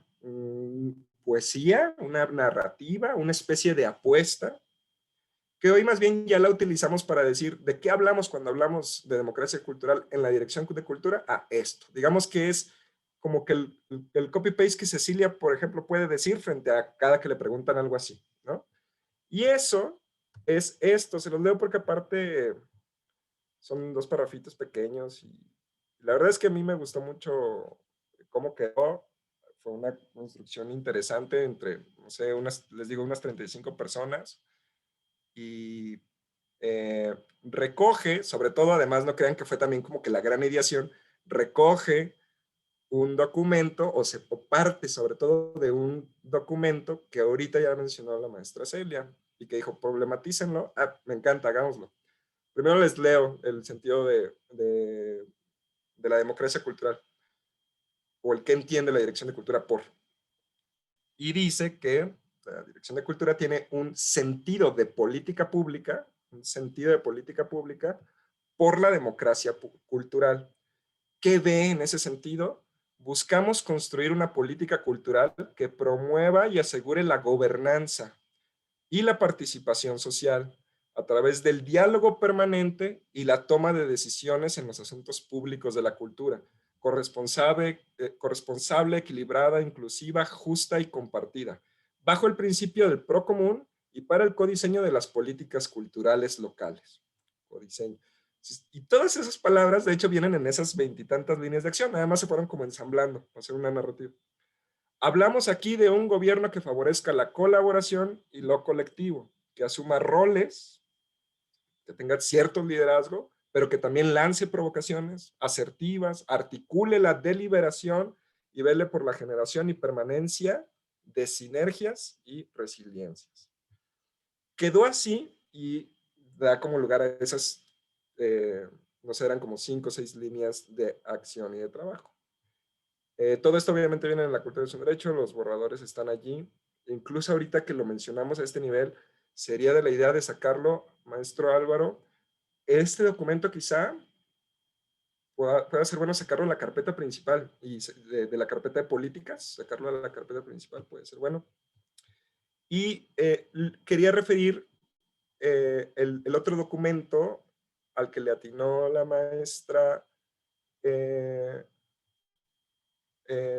poesía, una narrativa, una especie de apuesta, que hoy más bien ya la utilizamos para decir de qué hablamos cuando hablamos de democracia cultural en la dirección de cultura a esto. Digamos que es como que el copy-paste que Cecilia, por ejemplo, puede decir frente a cada que le preguntan algo así, ¿no? Y eso es esto, se los leo porque aparte son dos parrafitos pequeños y la verdad es que a mí me gustó mucho cómo quedó. Fue una construcción interesante entre, no sé, les digo, unas 35 personas y recoge, sobre todo, además no crean que fue también como que la gran ideación, recoge un documento o parte sobre todo de un documento que ahorita ya mencionó la maestra Celia y que dijo, problematícenlo. Ah, me encanta, hagámoslo. Primero les leo el sentido de la democracia cultural o el que entiende la dirección de cultura por. Y dice que la dirección de cultura tiene un sentido de política pública, por la democracia cultural. ¿Qué ve en ese sentido? Buscamos construir una política cultural que promueva y asegure la gobernanza y la participación social a través del diálogo permanente y la toma de decisiones en los asuntos públicos de la cultura, corresponsable, equilibrada, inclusiva, justa y compartida, bajo el principio del procomún y para el codiseño de las políticas culturales locales. Codiseño. Y todas esas palabras, de hecho, vienen en esas 20 y tantas líneas de acción, además se fueron como ensamblando para hacer una narrativa. Hablamos aquí de un gobierno que favorezca la colaboración y lo colectivo, que asuma roles, que tenga cierto liderazgo, pero que también lance provocaciones asertivas, articule la deliberación y vele por la generación y permanencia de sinergias y resiliencias. Quedó así y da como lugar a esas, no sé, eran como 5 o 6 líneas de acción y de trabajo. Todo esto obviamente viene en la cultura de su derecho, los borradores están allí. Incluso ahorita que lo mencionamos a este nivel, sería de la idea de sacarlo, maestro Álvaro. Este documento quizá pueda ser bueno sacarlo a la carpeta principal y de la carpeta de políticas, sacarlo a la carpeta principal puede ser bueno. Y quería referir el otro documento al que le atinó la maestra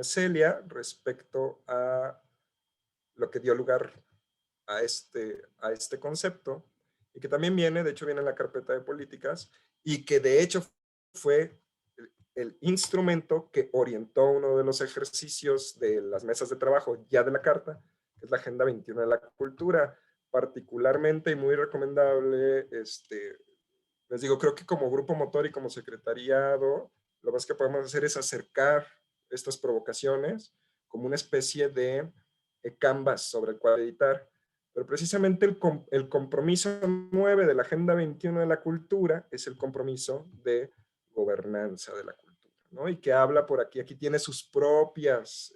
Celia respecto a lo que dio lugar a este concepto, y que también viene, de hecho viene en la carpeta de políticas, y que de hecho fue el instrumento que orientó uno de los ejercicios de las mesas de trabajo ya de la carta, que es la Agenda 21 de la Cultura, particularmente y muy recomendable. Les digo, creo que como grupo motor y como secretariado, lo más que podemos hacer es acercar estas provocaciones como una especie de canvas sobre el cual editar. Pero precisamente el compromiso 9 de la Agenda 21 de la Cultura es el compromiso de gobernanza de la cultura, ¿no? Y que habla por aquí tiene sus propias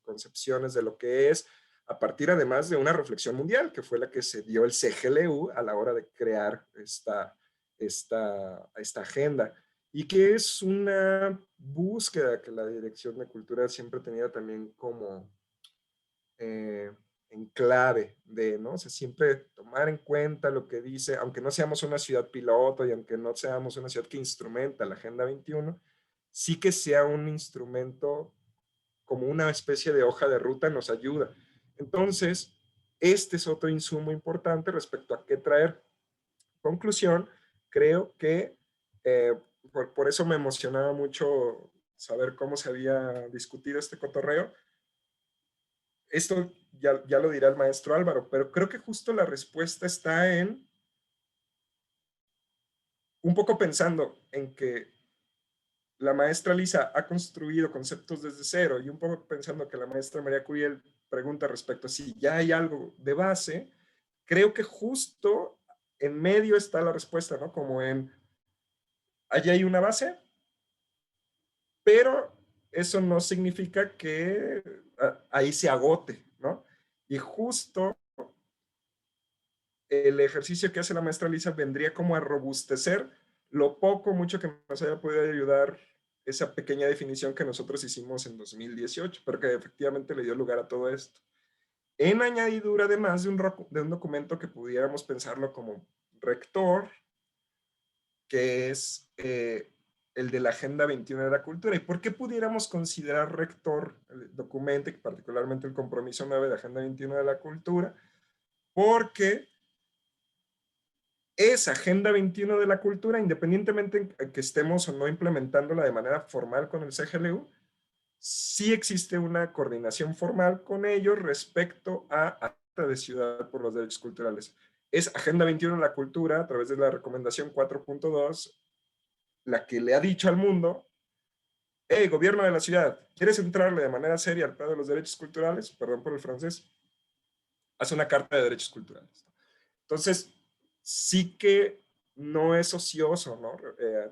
concepciones de lo que es, a partir además de una reflexión mundial, que fue la que se dio el CGLU a la hora de crear esta agenda, y que es una búsqueda que la Dirección de Cultura siempre tenía también como en clave de, ¿no? O sea, siempre tomar en cuenta lo que dice, aunque no seamos una ciudad piloto y aunque no seamos una ciudad que instrumenta la Agenda 21, sí que sea un instrumento como una especie de hoja de ruta nos ayuda. Entonces, este es otro insumo importante respecto a qué traer. Conclusión, creo que por eso me emocionaba mucho saber cómo se había discutido este cotorreo. Esto ya lo dirá el maestro Álvaro, pero creo que justo la respuesta está en un poco pensando en que la maestra Lisa ha construido conceptos desde cero, y un poco pensando que la maestra María Curiel pregunta respecto a si ya hay algo de base. Creo que justo en medio está la respuesta, ¿no? Como en, allá hay una base, pero eso no significa que ahí se agote, ¿no? Y justo el ejercicio que hace la maestra Lisa vendría como a robustecer lo poco, mucho que nos haya podido ayudar esa pequeña definición que nosotros hicimos en 2018, pero que efectivamente le dio lugar a todo esto. En añadidura, además de un documento que pudiéramos pensarlo como rector, que es el de la Agenda 21 de la Cultura. ¿Y por qué pudiéramos considerar rector el documento, y particularmente el compromiso 9 de Agenda 21 de la Cultura? Porque esa Agenda 21 de la Cultura, independientemente en que estemos o no implementándola de manera formal con el CGLU, sí existe una coordinación formal con ellos respecto a Acta de Ciudad por los Derechos Culturales. Es Agenda 21 de la Cultura, a través de la recomendación 4.2, la que le ha dicho al mundo: hey, gobierno de la ciudad, ¿quieres entrarle de manera seria al pedo de los derechos culturales? Perdón por el francés. Haz una carta de derechos culturales. Entonces, sí que no es ocioso, ¿no?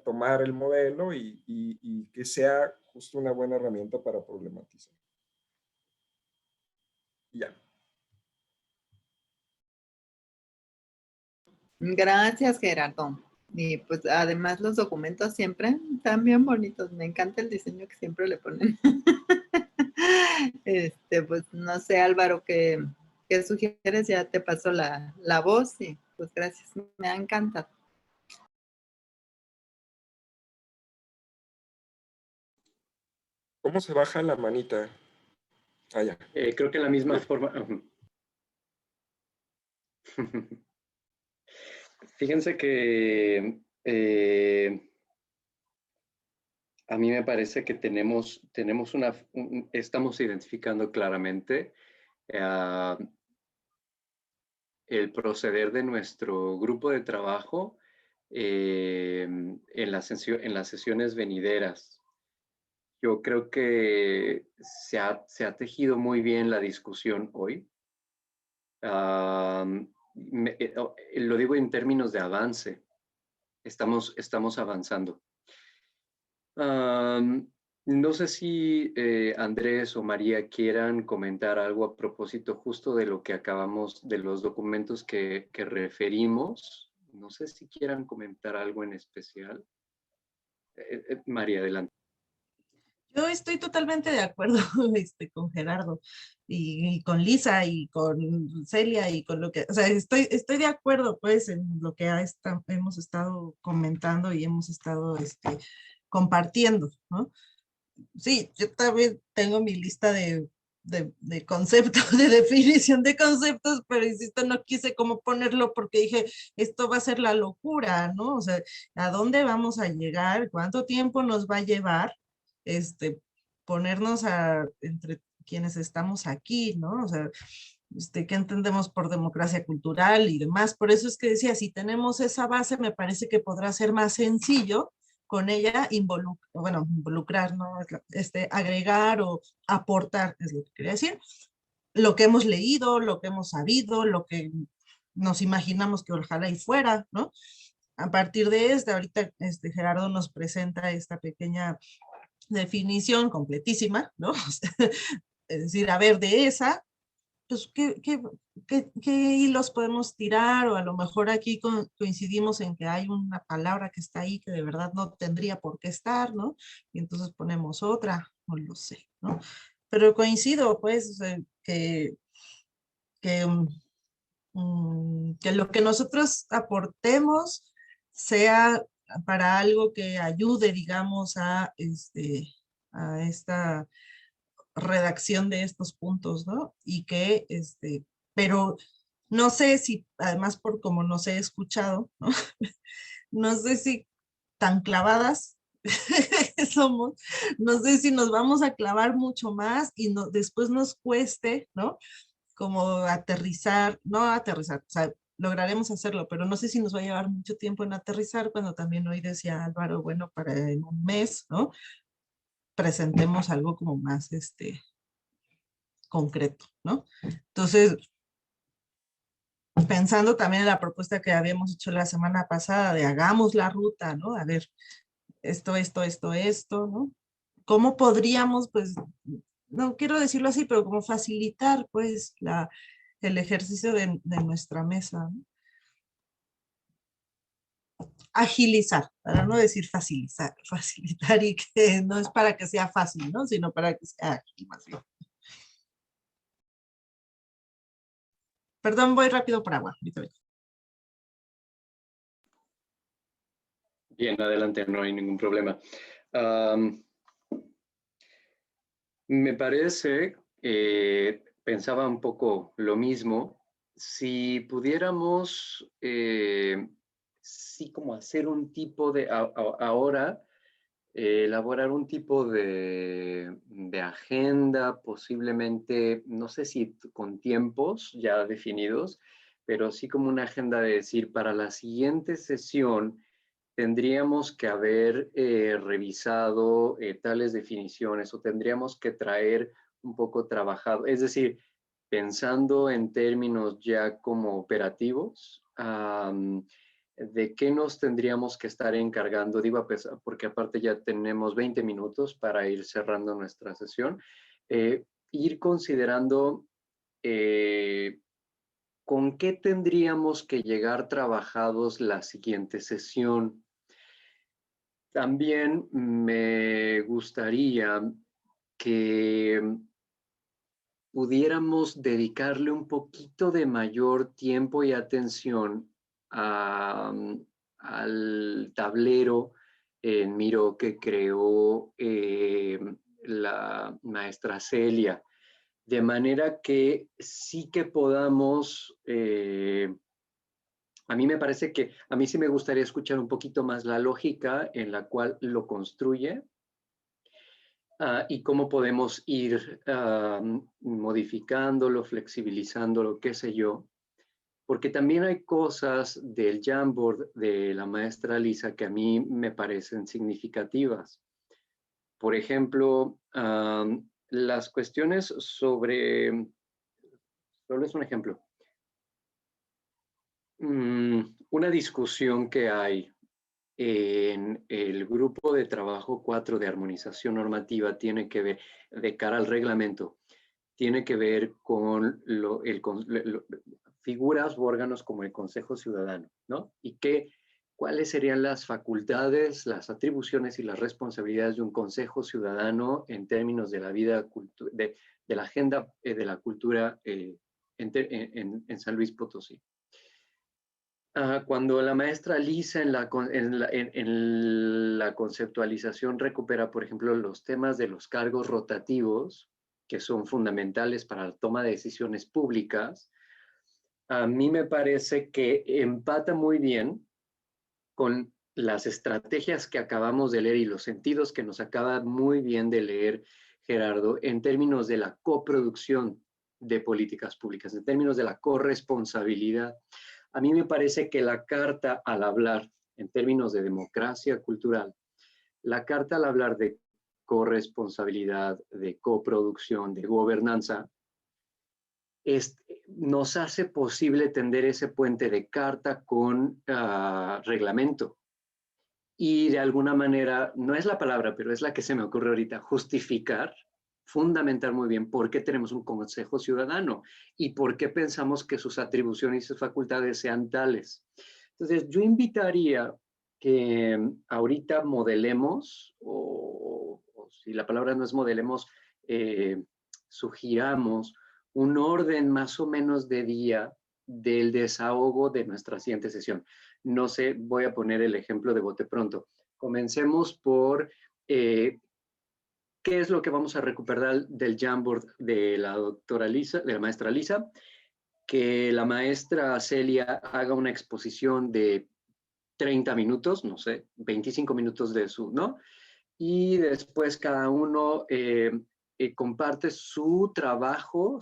Tomar el modelo y que sea justo una buena herramienta para problematizar. Ya. Gracias, Gerardo. Y pues además los documentos siempre están bien bonitos. Me encanta el diseño que siempre le ponen. Pues no sé, Álvaro, ¿qué sugieres? Ya te paso la voz y pues gracias, me ha encantado. ¿Cómo se baja la manita? Ah, ya. Creo que en la misma forma. Fíjense que a mí me parece que estamos identificando claramente el proceder de nuestro grupo de trabajo en las sesiones venideras. Yo creo que se ha tejido muy bien la discusión hoy. Lo digo en términos de avance. Estamos avanzando. No sé si Andrés o María quieran comentar algo a propósito justo de lo que acabamos, de los documentos que referimos. No sé si quieran comentar algo en especial. María, adelante. Yo estoy totalmente de acuerdo con Gerardo y con Lisa y con Celia y con lo que, o sea, estoy de acuerdo pues en lo que hemos estado comentando y hemos estado compartiendo, ¿no? Sí, yo también tengo mi lista de conceptos, de definición de conceptos, pero insisto, no quise cómo ponerlo porque dije, esto va a ser la locura, ¿no? O sea, ¿a dónde vamos a llegar? ¿Cuánto tiempo nos va a llevar? Ponernos entre quienes estamos aquí, ¿no? O sea, ¿qué entendemos por democracia cultural y demás? Por eso es que decía, si tenemos esa base, me parece que podrá ser más sencillo con ella involucrar, ¿no? Agregar o aportar, es lo que quería decir, lo que hemos leído, lo que hemos sabido, lo que nos imaginamos que ojalá y fuera, ¿no? A partir de ahorita Gerardo nos presenta esta pequeña definición completísima, ¿no? Es decir, a ver, de esa, pues, ¿qué hilos podemos tirar? O a lo mejor aquí coincidimos en que hay una palabra que está ahí que de verdad no tendría por qué estar, ¿no? Y entonces ponemos otra, no lo sé, ¿no? Pero coincido, pues, que, que lo que nosotros aportemos sea para algo que ayude, digamos, a esta redacción de estos puntos, ¿no? Y que, pero no sé si, además por como nos he escuchado, ¿no? No sé si tan clavadas somos, no sé si nos vamos a clavar mucho más y después nos cueste, ¿no? Como aterrizar, no aterrizar, o sea, lograremos hacerlo, pero no sé si nos va a llevar mucho tiempo en aterrizar, cuando también hoy decía Álvaro, bueno, para en un mes, ¿no? Presentemos algo como más, concreto, ¿no? Entonces, pensando también en la propuesta que habíamos hecho la semana pasada de hagamos la ruta, ¿no? A ver, esto, ¿no? ¿Cómo podríamos, pues, no quiero decirlo así, pero como facilitar, pues, el ejercicio de nuestra mesa, ¿no? Agilizar, para no decir facilitar y que no es para que sea fácil, ¿no? Sino para que sea ágil, más bien. Perdón, voy rápido para agua. Ahorita vengo. Bien, adelante, no hay ningún problema. Me parece, pensaba un poco lo mismo, si pudiéramos, sí, como hacer un tipo de, ahora, elaborar un tipo de agenda, posiblemente, no sé si con tiempos ya definidos, pero sí como una agenda de decir, para la siguiente sesión, tendríamos que haber revisado tales definiciones o tendríamos que traer un poco trabajado, es decir, pensando en términos ya como operativos, de qué nos tendríamos que estar encargando, digo, porque aparte ya tenemos 20 minutos para ir cerrando nuestra sesión, ir considerando con qué tendríamos que llegar trabajados la siguiente sesión. También me gustaría que pudiéramos dedicarle un poquito de mayor tiempo y atención al tablero en Miro que creó la maestra Celia, de manera que sí que podamos a mí me parece que, a mí sí me gustaría escuchar un poquito más la lógica en la cual lo construye y cómo podemos ir modificándolo, flexibilizándolo, qué sé yo. Porque también hay cosas del Jamboard de la maestra Lisa que a mí me parecen significativas. Por ejemplo, las cuestiones sobre, solo es un ejemplo, una discusión que hay en el grupo de trabajo 4 de armonización normativa tiene que ver, de cara al reglamento, tiene que ver con figuras o órganos como el Consejo Ciudadano, ¿no? Y cuáles serían las facultades, las atribuciones y las responsabilidades de un Consejo Ciudadano en términos de la vida, de la agenda de la cultura en San Luis Potosí. Cuando la maestra Lisa en la conceptualización recupera, por ejemplo, los temas de los cargos rotativos, que son fundamentales para la toma de decisiones públicas, a mí me parece que empata muy bien con las estrategias que acabamos de leer y los sentidos que nos acaba muy bien de leer Gerardo en términos de la coproducción de políticas públicas, en términos de la corresponsabilidad. A mí me parece que la carta al hablar, en términos de democracia cultural, la carta al hablar de corresponsabilidad, de coproducción, de gobernanza, nos hace posible tender ese puente de carta con reglamento. Y de alguna manera, no es la palabra, pero es la que se me ocurre ahorita, justificar, fundamentar muy bien por qué tenemos un Consejo Ciudadano y por qué pensamos que sus atribuciones y sus facultades sean tales. Entonces, yo invitaría que ahorita modelemos, o si la palabra no es modelemos, sugiramos un orden más o menos de día del desahogo de nuestra siguiente sesión. No sé, voy a poner el ejemplo de bote pronto. Comencemos por qué es lo que vamos a recuperar del Jamboard de la doctora Lisa, de la maestra Lisa, que la maestra Celia haga una exposición de 30 minutos, no sé, 25 minutos de su, ¿no? Y después cada uno comparte su trabajo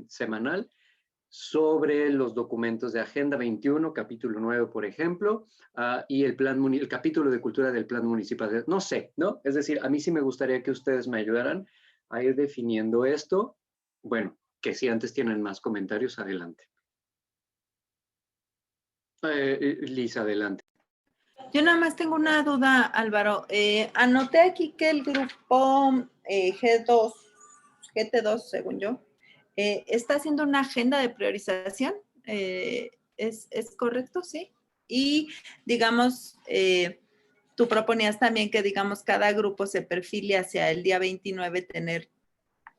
semanal sobre los documentos de Agenda 21, capítulo 9, por ejemplo, y el capítulo de cultura del plan municipal. No sé, ¿no? Es decir, a mí sí me gustaría que ustedes me ayudaran a ir definiendo esto. Bueno, que si antes tienen más comentarios, adelante. Lisa, adelante. Yo nada más tengo una duda, Álvaro. Anoté aquí que el grupo GT2, según yo, está haciendo una agenda de priorización. ¿Es correcto? Sí. Y, digamos, tú proponías también que, digamos, cada grupo se perfile hacia el día 29 tener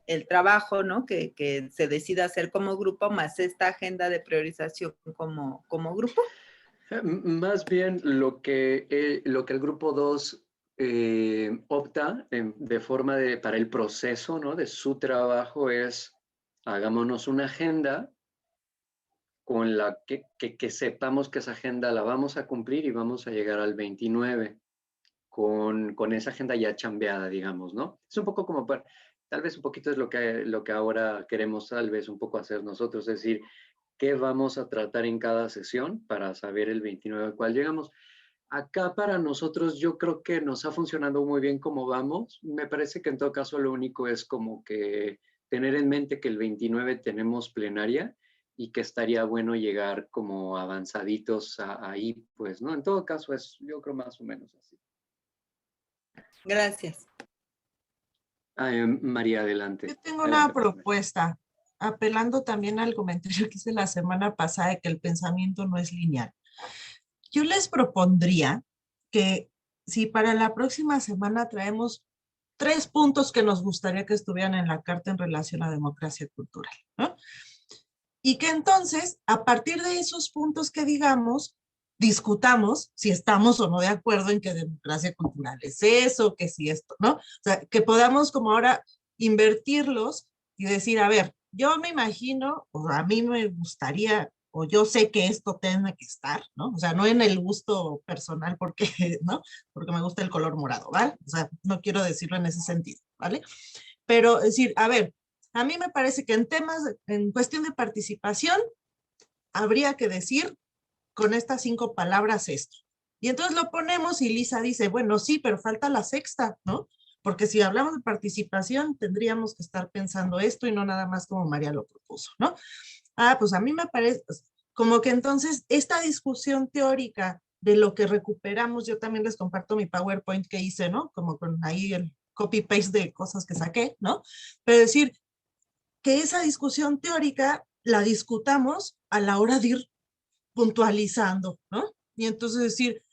el trabajo, ¿no? Que se decida hacer como grupo, más esta agenda de priorización como grupo. Más bien lo que el grupo 2 opta de forma para el proceso, ¿no? De su trabajo es, hagámonos una agenda con la que sepamos que esa agenda la vamos a cumplir y vamos a llegar al 29 con esa agenda ya chambeada, digamos, ¿no? Es un poco como tal vez un poquito es lo que ahora queremos tal vez un poco hacer nosotros, es decir, qué vamos a tratar en cada sesión para saber el 29 al cual llegamos. Acá para nosotros yo creo que nos ha funcionado muy bien como vamos. Me parece que en todo caso lo único es como que tener en mente que el 29 tenemos plenaria y que estaría bueno llegar como avanzaditos ahí, pues, ¿no? En todo caso es, yo creo más o menos así. Gracias. María, adelante. Yo tengo una propuesta, apelando también al comentario que hice la semana pasada de que el pensamiento no es lineal. Yo les propondría que si para la próxima semana traemos 3 puntos que nos gustaría que estuvieran en la carta en relación a democracia cultural, ¿no? Y que entonces, a partir de esos puntos que digamos, discutamos si estamos o no de acuerdo en que democracia cultural es eso, que si esto, ¿no? O sea, que podamos como ahora invertirlos y decir, a ver, yo me imagino, o a mí me gustaría, o yo sé que esto tiene que estar, ¿no? O sea, no en el gusto personal porque, ¿no? Porque me gusta el color morado, ¿vale? O sea, no quiero decirlo en ese sentido, ¿vale? Pero decir, a ver, a mí me parece que en cuestión de participación, habría que decir con estas 5 palabras esto. Y entonces lo ponemos y Lisa dice, bueno, sí, pero falta la sexta, ¿no? Porque si hablamos de participación, tendríamos que estar pensando esto y no nada más como María lo propuso, ¿no? Pues a mí me parece como que entonces esta discusión teórica de lo que recuperamos. Yo también les comparto mi PowerPoint que hice, ¿no? Como con ahí el copy-paste de cosas que saqué, ¿no? Pero decir que esa discusión teórica la discutamos a la hora de ir puntualizando, ¿no? Y entonces decir,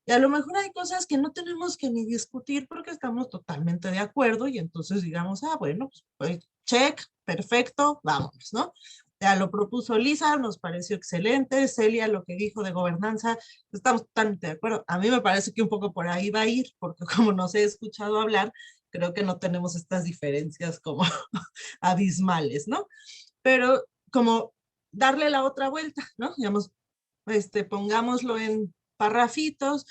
y a lo mejor hay cosas que no tenemos que ni discutir porque estamos totalmente de acuerdo y entonces digamos, bueno, pues check, perfecto, vámonos, ¿no? Ya lo propuso Lisa, nos pareció excelente. Celia, lo que dijo de gobernanza, estamos totalmente de acuerdo. A mí me parece que un poco por ahí va a ir, porque como nos he escuchado hablar, creo que no tenemos estas diferencias como abismales, ¿no? Pero como darle la otra vuelta, ¿no? Digamos, pongámoslo en parrafitos.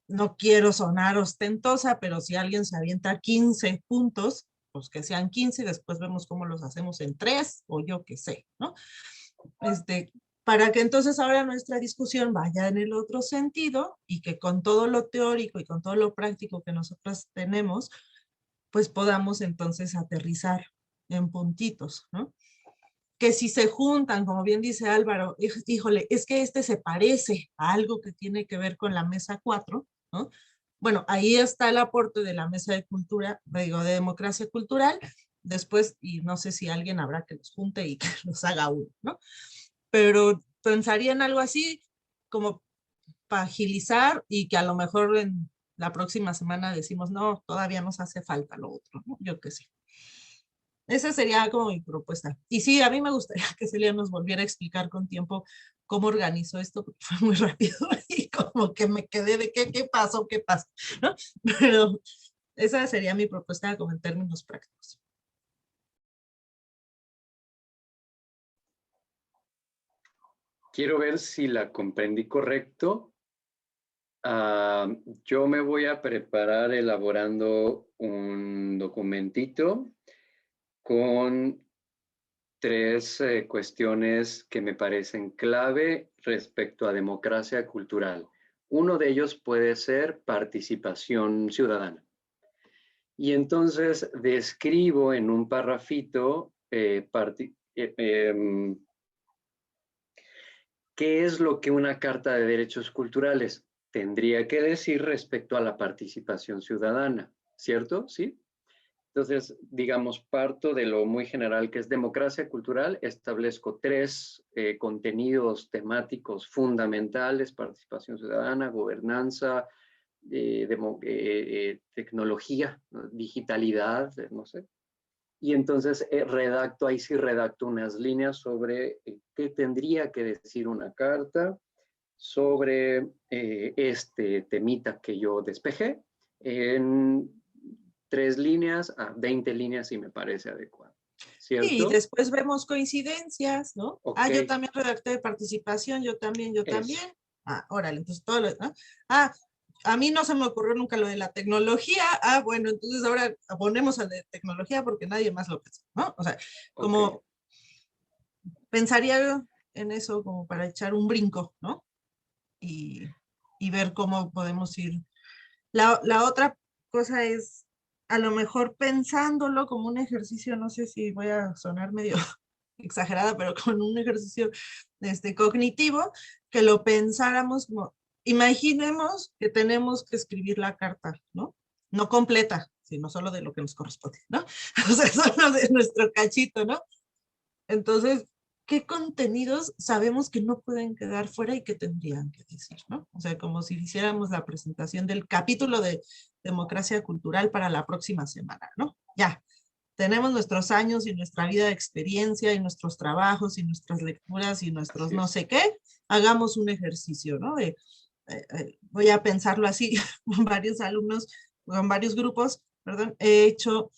No quiero sonar ostentosa, pero si alguien se avienta 15 puntos, pues que sean 15 y después vemos cómo los hacemos en 3 o yo qué sé, ¿no? Para que entonces ahora nuestra discusión vaya en el otro sentido y que con todo lo teórico y con todo lo práctico que nosotros tenemos, pues podamos entonces aterrizar en puntitos, ¿no? Que si se juntan, como bien dice Álvaro, híjole, es que se parece a algo que tiene que ver con la mesa 4, ¿no? Bueno, ahí está el aporte de la mesa de cultura, digo, de democracia cultural, después, y no sé si alguien habrá que los junte y que los haga uno, ¿no? Pero pensaría en algo así, como para agilizar y que a lo mejor en la próxima semana decimos, no, todavía nos hace falta lo otro, ¿no? Yo qué sé. Esa sería como mi propuesta. Y sí, a mí me gustaría que Celia nos volviera a explicar con tiempo cómo organizó esto, porque fue muy rápido y como que me quedé de qué pasó, ¿no? Pero esa sería mi propuesta como en términos prácticos. Quiero ver si la comprendí correcto. Yo me voy a preparar elaborando un documentito con 3 cuestiones que me parecen clave respecto a democracia cultural. Uno de ellos puede ser participación ciudadana. Y entonces describo en un parrafito qué es lo que una Carta de Derechos Culturales tendría que decir respecto a la participación ciudadana, ¿cierto? ¿Sí? Entonces, digamos, parto de lo muy general que es democracia cultural, establezco 3 contenidos temáticos fundamentales: participación ciudadana, gobernanza, tecnología, ¿no? Digitalidad, no sé. Y entonces ahí sí redacto unas líneas sobre qué tendría que decir una carta sobre este temita que yo despejé en 3 líneas a 20 líneas, si me parece adecuado. ¿Cierto? Y después vemos coincidencias, ¿no? Okay. Yo también redacté de participación, yo también. Órale, entonces todo lo, ¿no? A mí no se me ocurrió nunca lo de la tecnología. Bueno, entonces ahora ponemos a de tecnología porque nadie más lo pensó, ¿no? O sea, como pensaría en eso como para echar un brinco, ¿no? Y ver cómo podemos ir. La otra cosa es, a lo mejor pensándolo como un ejercicio, no sé si voy a sonar medio exagerada, pero con un ejercicio cognitivo, que lo pensáramos como, imaginemos que tenemos que escribir la carta, ¿no? No completa, sino solo de lo que nos corresponde, ¿no? O sea, solo de nuestro cachito, ¿no? Entonces, ¿qué contenidos sabemos que no pueden quedar fuera y que tendrían que decir, ¿no? O sea, como si hiciéramos la presentación del capítulo de democracia cultural para la próxima semana, ¿no? Ya, tenemos nuestros años y nuestra vida de experiencia y nuestros trabajos y nuestras lecturas y nuestros no sé qué, hagamos un ejercicio, ¿no? Voy a pensarlo así, con varios alumnos, con varios grupos, perdón, he hecho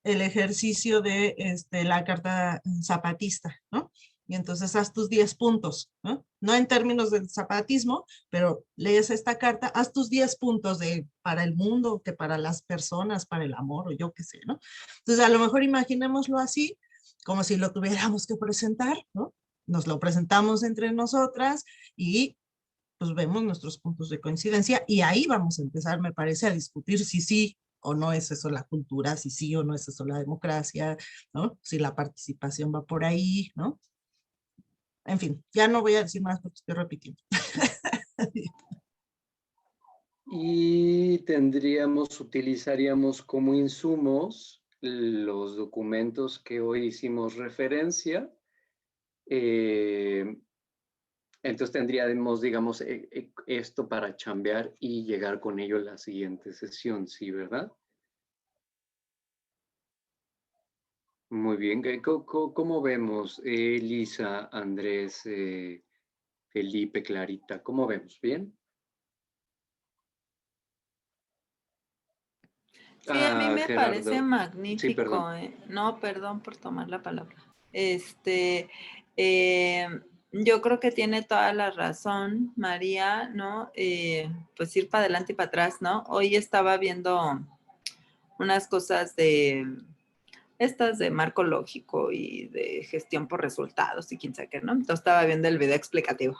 el ejercicio de la carta zapatista, ¿no? Y entonces haz tus 10 puntos, ¿no? No en términos del zapatismo, pero lees esta carta, haz tus 10 puntos para el mundo, que para las personas, para el amor o yo qué sé, ¿no? Entonces a lo mejor imaginémoslo así, como si lo tuviéramos que presentar, ¿no? Nos lo presentamos entre nosotras y pues vemos nuestros puntos de coincidencia y ahí vamos a empezar, me parece, a discutir si sí o no es eso la cultura, si sí o no es eso la democracia, ¿no? Si la participación va por ahí, ¿no? En fin, ya no voy a decir más porque estoy repitiendo. y utilizaríamos como insumos los documentos que hoy hicimos referencia. Entonces tendríamos, digamos, esto para chambear y llegar con ello a la siguiente sesión, ¿sí, verdad? Muy bien. ¿Cómo vemos, Lisa, Andrés, Felipe, Clarita? ¿Cómo vemos? ¿Bien? Sí, a mí me parece Gerardo. Sí, perdón. magnífico. No, perdón por tomar la palabra. Eh, yo creo que tiene toda la razón, María, ¿no? Pues ir para adelante y para atrás, ¿no? Hoy estaba viendo unas cosas de estas de marco lógico y de gestión por resultados y quién sabe qué, ¿no? Entonces estaba viendo el video explicativo.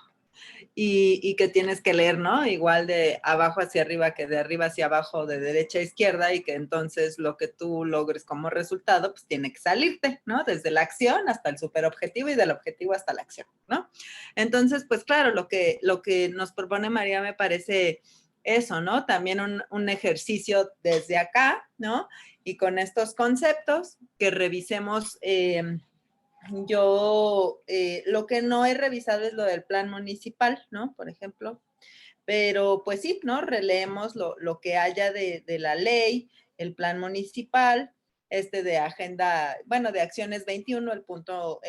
Y que tienes que leer, ¿no? Igual de abajo hacia arriba que de arriba hacia abajo, de derecha a izquierda, y que entonces lo que tú logres como resultado, pues tiene que salirte, ¿no? Desde la acción hasta el superobjetivo y del objetivo hasta la acción, ¿no? Entonces, pues claro, lo que nos propone María me parece eso, ¿no? También un ejercicio desde acá, ¿no? Y con estos conceptos que revisemos. Yo lo que no he revisado es lo del plan municipal, ¿no? Por ejemplo, pero pues sí, ¿no? Releemos lo que haya de la ley, el plan municipal, de agenda, bueno, de acciones 21, el punto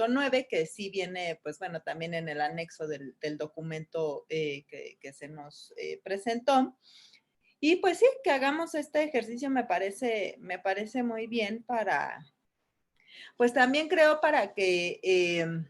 9, que sí viene, pues bueno, también en el anexo del documento que se nos presentó. Y pues sí, que hagamos este ejercicio me parece muy bien para, pues también creo para que,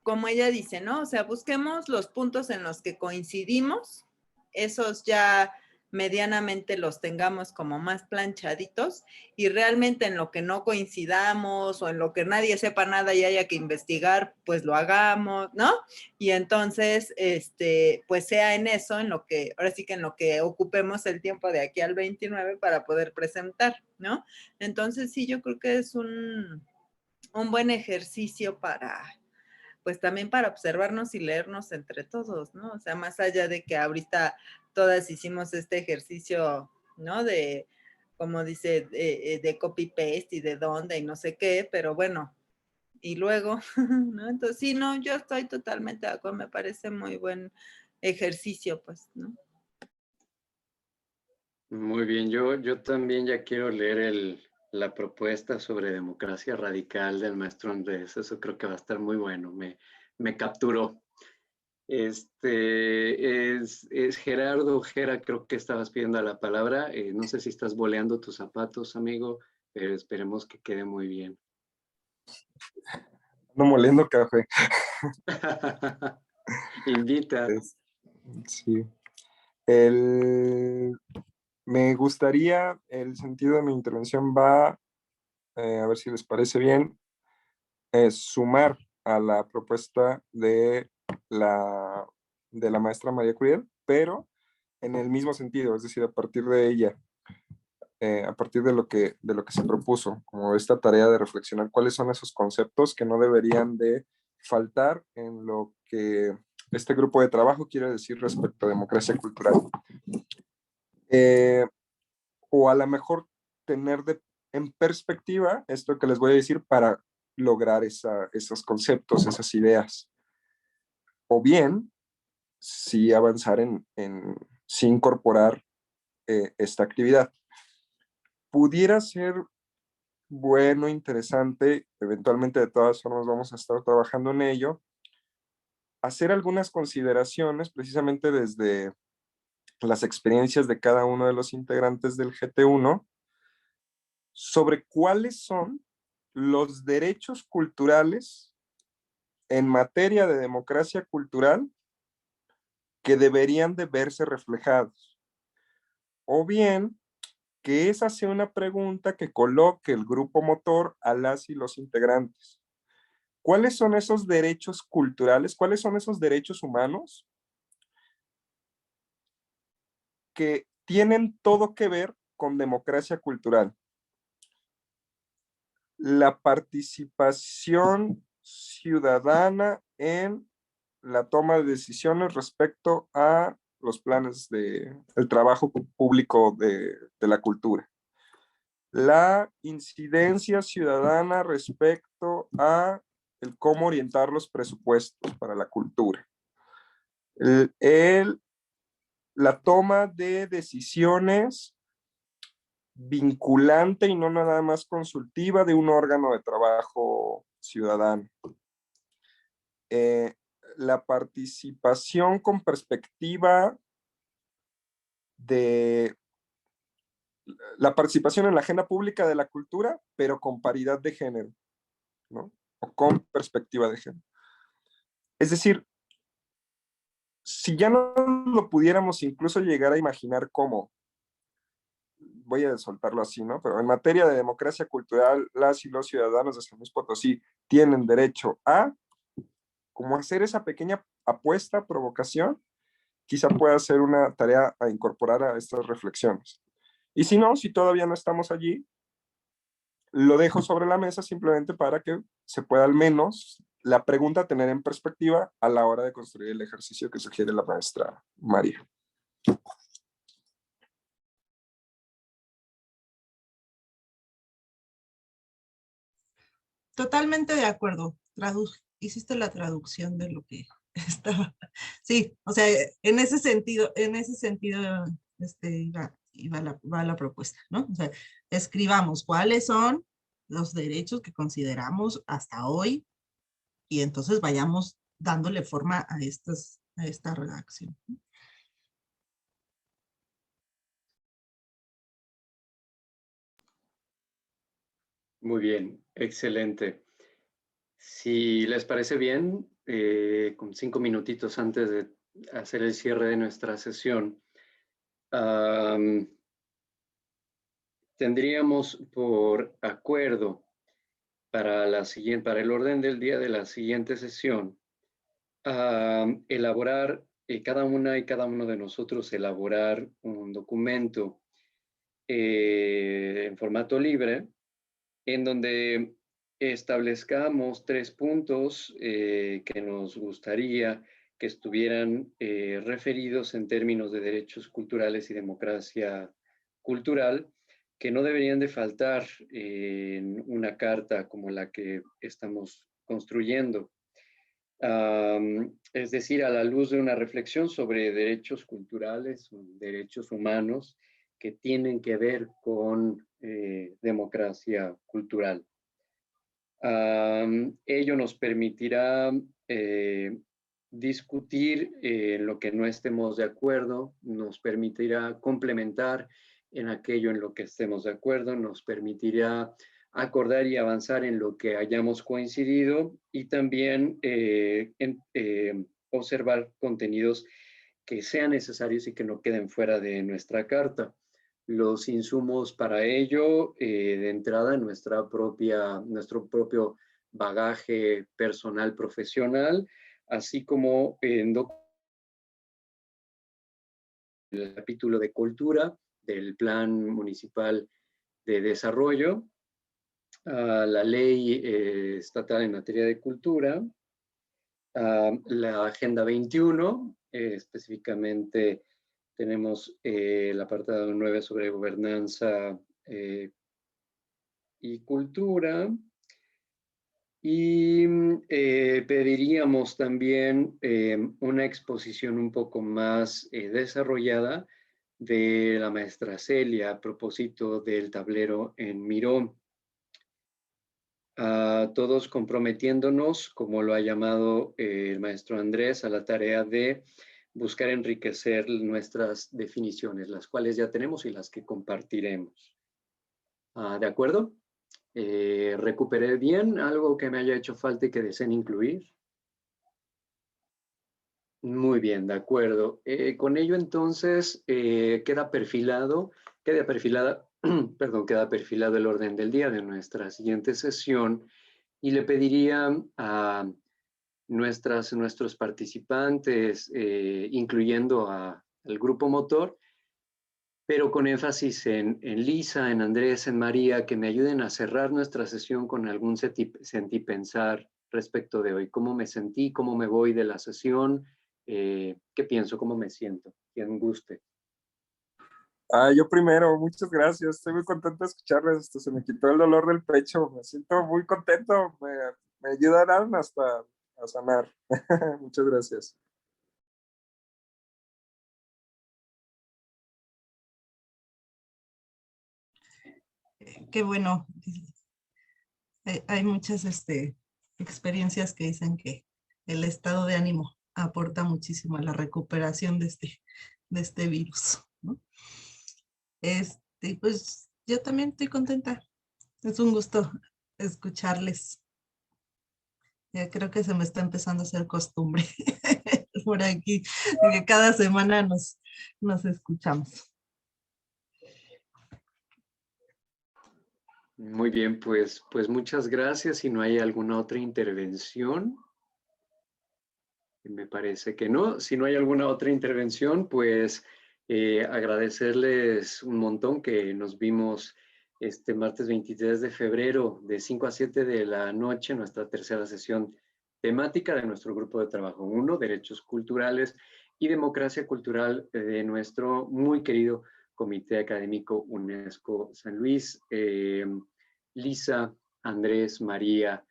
como ella dice, ¿no? O sea, busquemos los puntos en los que coincidimos, esos ya medianamente los tengamos como más planchaditos y realmente en lo que no coincidamos o en lo que nadie sepa nada y haya que investigar, pues lo hagamos, ¿no? Y entonces, pues sea en eso, en lo que, ahora sí que en lo que ocupemos el tiempo de aquí al 29 para poder presentar, ¿no? Entonces sí, yo creo que es un buen ejercicio para, pues también para observarnos y leernos entre todos, ¿no? O sea, más allá de que ahorita todas hicimos este ejercicio, ¿no? De, como dice, de copy-paste y de dónde y no sé qué, pero bueno, y luego, ¿no? Entonces, sí, no, yo estoy totalmente de acuerdo, me parece muy buen ejercicio, pues, ¿no? Muy bien, yo también ya quiero leer la propuesta sobre democracia radical del maestro Andrés. Eso creo que va a estar muy bueno, me capturó. Es Gerardo Gera, creo que estabas pidiendo la palabra. No sé si estás boleando tus zapatos, amigo, pero esperemos que quede muy bien. No moliendo café. Invita. Sí. Me gustaría, el sentido de mi intervención va, a ver si les parece bien, sumar a la propuesta de la maestra María Curiel, pero en el mismo sentido, es decir, a partir de ella, a partir de lo que se propuso, como esta tarea de reflexionar cuáles son esos conceptos que no deberían de faltar en lo que este grupo de trabajo quiere decir respecto a democracia cultural. O a lo mejor tener en perspectiva esto que les voy a decir para lograr esos conceptos, esas ideas. O bien, sí avanzar sí incorporar esta actividad. Pudiera ser bueno, interesante, eventualmente de todas formas vamos a estar trabajando en ello, hacer algunas consideraciones precisamente desde las experiencias de cada uno de los integrantes del GT1 sobre cuáles son los derechos culturales en materia de democracia cultural que deberían de verse reflejados. O bien, que esa sea una pregunta que coloque el grupo motor a las y los integrantes. ¿Cuáles son esos derechos culturales? ¿Cuáles son esos derechos humanos que tienen todo que ver con democracia cultural? La participación ciudadana en la toma de decisiones respecto a los planes del trabajo público de la cultura. La incidencia ciudadana respecto a el cómo orientar los presupuestos para la cultura. La toma de decisiones vinculante y no nada más consultiva de un órgano de trabajo ciudadano. La participación con perspectiva de la participación en la agenda pública de la cultura, pero con paridad de género, ¿no? O con perspectiva de género. Es decir, si ya no lo pudiéramos incluso llegar a imaginar cómo, voy a soltarlo así, ¿no? Pero en materia de democracia cultural, las y los ciudadanos de San Luis Potosí tienen derecho a, como hacer esa pequeña apuesta, provocación, quizá pueda ser una tarea a incorporar a estas reflexiones. Y si no, si todavía no estamos allí, lo dejo sobre la mesa simplemente para que se pueda al menos la pregunta tener en perspectiva a la hora de construir el ejercicio que sugiere la maestra María. Totalmente de acuerdo. Hiciste la traducción de lo que estaba. Sí, o sea, en ese sentido, va la propuesta, ¿no? O sea, escribamos cuáles son los derechos que consideramos hasta hoy y entonces vayamos dándole forma a esta redacción. Muy bien, excelente. Si les parece bien, con 5 minutitos antes de hacer el cierre de nuestra sesión, tendríamos por acuerdo para el orden del día de la siguiente sesión, elaborar, cada una y cada uno de nosotros elaborar un documento en formato libre, en donde establezcamos 3 puntos que nos gustaría que estuvieran referidos en términos de derechos culturales y democracia cultural, que no deberían de faltar en una carta como la que estamos construyendo. Es decir, a la luz de una reflexión sobre derechos culturales, derechos humanos, que tienen que ver con democracia cultural. Ello nos permitirá discutir en lo que no estemos de acuerdo, nos permitirá complementar en aquello en lo que estemos de acuerdo, nos permitirá acordar y avanzar en lo que hayamos coincidido y también observar contenidos que sean necesarios y que no queden fuera de nuestra carta. Los insumos para ello, de entrada, nuestro propio bagaje personal profesional, así como en el capítulo de cultura del Plan Municipal de Desarrollo, la ley estatal en materia de cultura, la Agenda 21, específicamente tenemos el apartado 9 sobre gobernanza y cultura. Y pediríamos también una exposición un poco más desarrollada de la maestra Celia a propósito del tablero en Miró. Todos comprometiéndonos, como lo ha llamado el maestro Andrés, a la tarea de buscar enriquecer nuestras definiciones, las cuales ya tenemos y las que compartiremos. ¿De acuerdo? ¿Recuperé bien algo que me haya hecho falta y que deseen incluir? Muy bien, de acuerdo. Con ello entonces queda perfilado el orden del día de nuestra siguiente sesión y le pediría a nuestros participantes, incluyendo al grupo motor, pero con énfasis en Lisa, en Andrés, en María, que me ayuden a cerrar nuestra sesión con algún sentipensar respecto de hoy. ¿Cómo me sentí? ¿Cómo me voy de la sesión? qué pienso, cómo me siento, quien guste. Yo primero, muchas gracias. Estoy muy contento de escucharles. Hasta se me quitó el dolor del pecho. Me siento muy contento. Me ayudarán hasta a sanar. Muchas gracias. Qué bueno. Hay muchas experiencias que dicen que el estado de ánimo aporta muchísimo a la recuperación de este virus, ¿no? Pues yo también estoy contenta. Es un gusto escucharles. Ya creo que se me está empezando a hacer costumbre por aquí, de que cada semana nos escuchamos. Muy bien, pues muchas gracias. Si no hay alguna otra intervención, me parece que no. Si no hay alguna otra intervención, pues agradecerles un montón que nos vimos este martes 23 de febrero de 5 a 7 de la noche, nuestra tercera sesión temática de nuestro grupo de trabajo 1, Derechos Culturales y Democracia Cultural de nuestro muy querido Comité Académico UNESCO San Luis. Lisa, Andrés, María,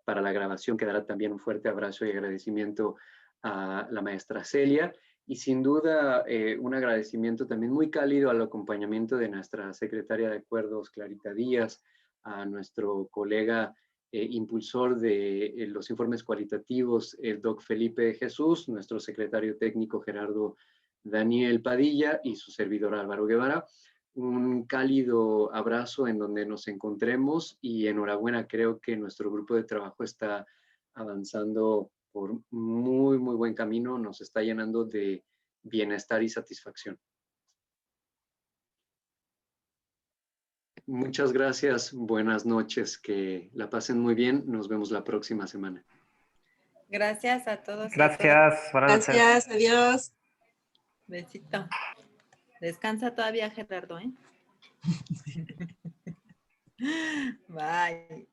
para la grabación quedará también un fuerte abrazo y agradecimiento a la maestra Celia y sin duda un agradecimiento también muy cálido al acompañamiento de nuestra secretaria de acuerdos, Clarita Díaz, a nuestro colega impulsor de los informes cualitativos, el doc Felipe Jesús, nuestro secretario técnico Gerardo Daniel Padilla y su servidor Álvaro Guevara. Un cálido abrazo en donde nos encontremos y enhorabuena, creo que nuestro grupo de trabajo está avanzando por muy, muy buen camino, nos está llenando de bienestar y satisfacción. Muchas gracias, buenas noches, que la pasen muy bien, nos vemos la próxima semana. Gracias a todos. Gracias, buenas noches. Gracias, adiós. Besito. Descansa todavía, Gerardo, ¿eh? Bye.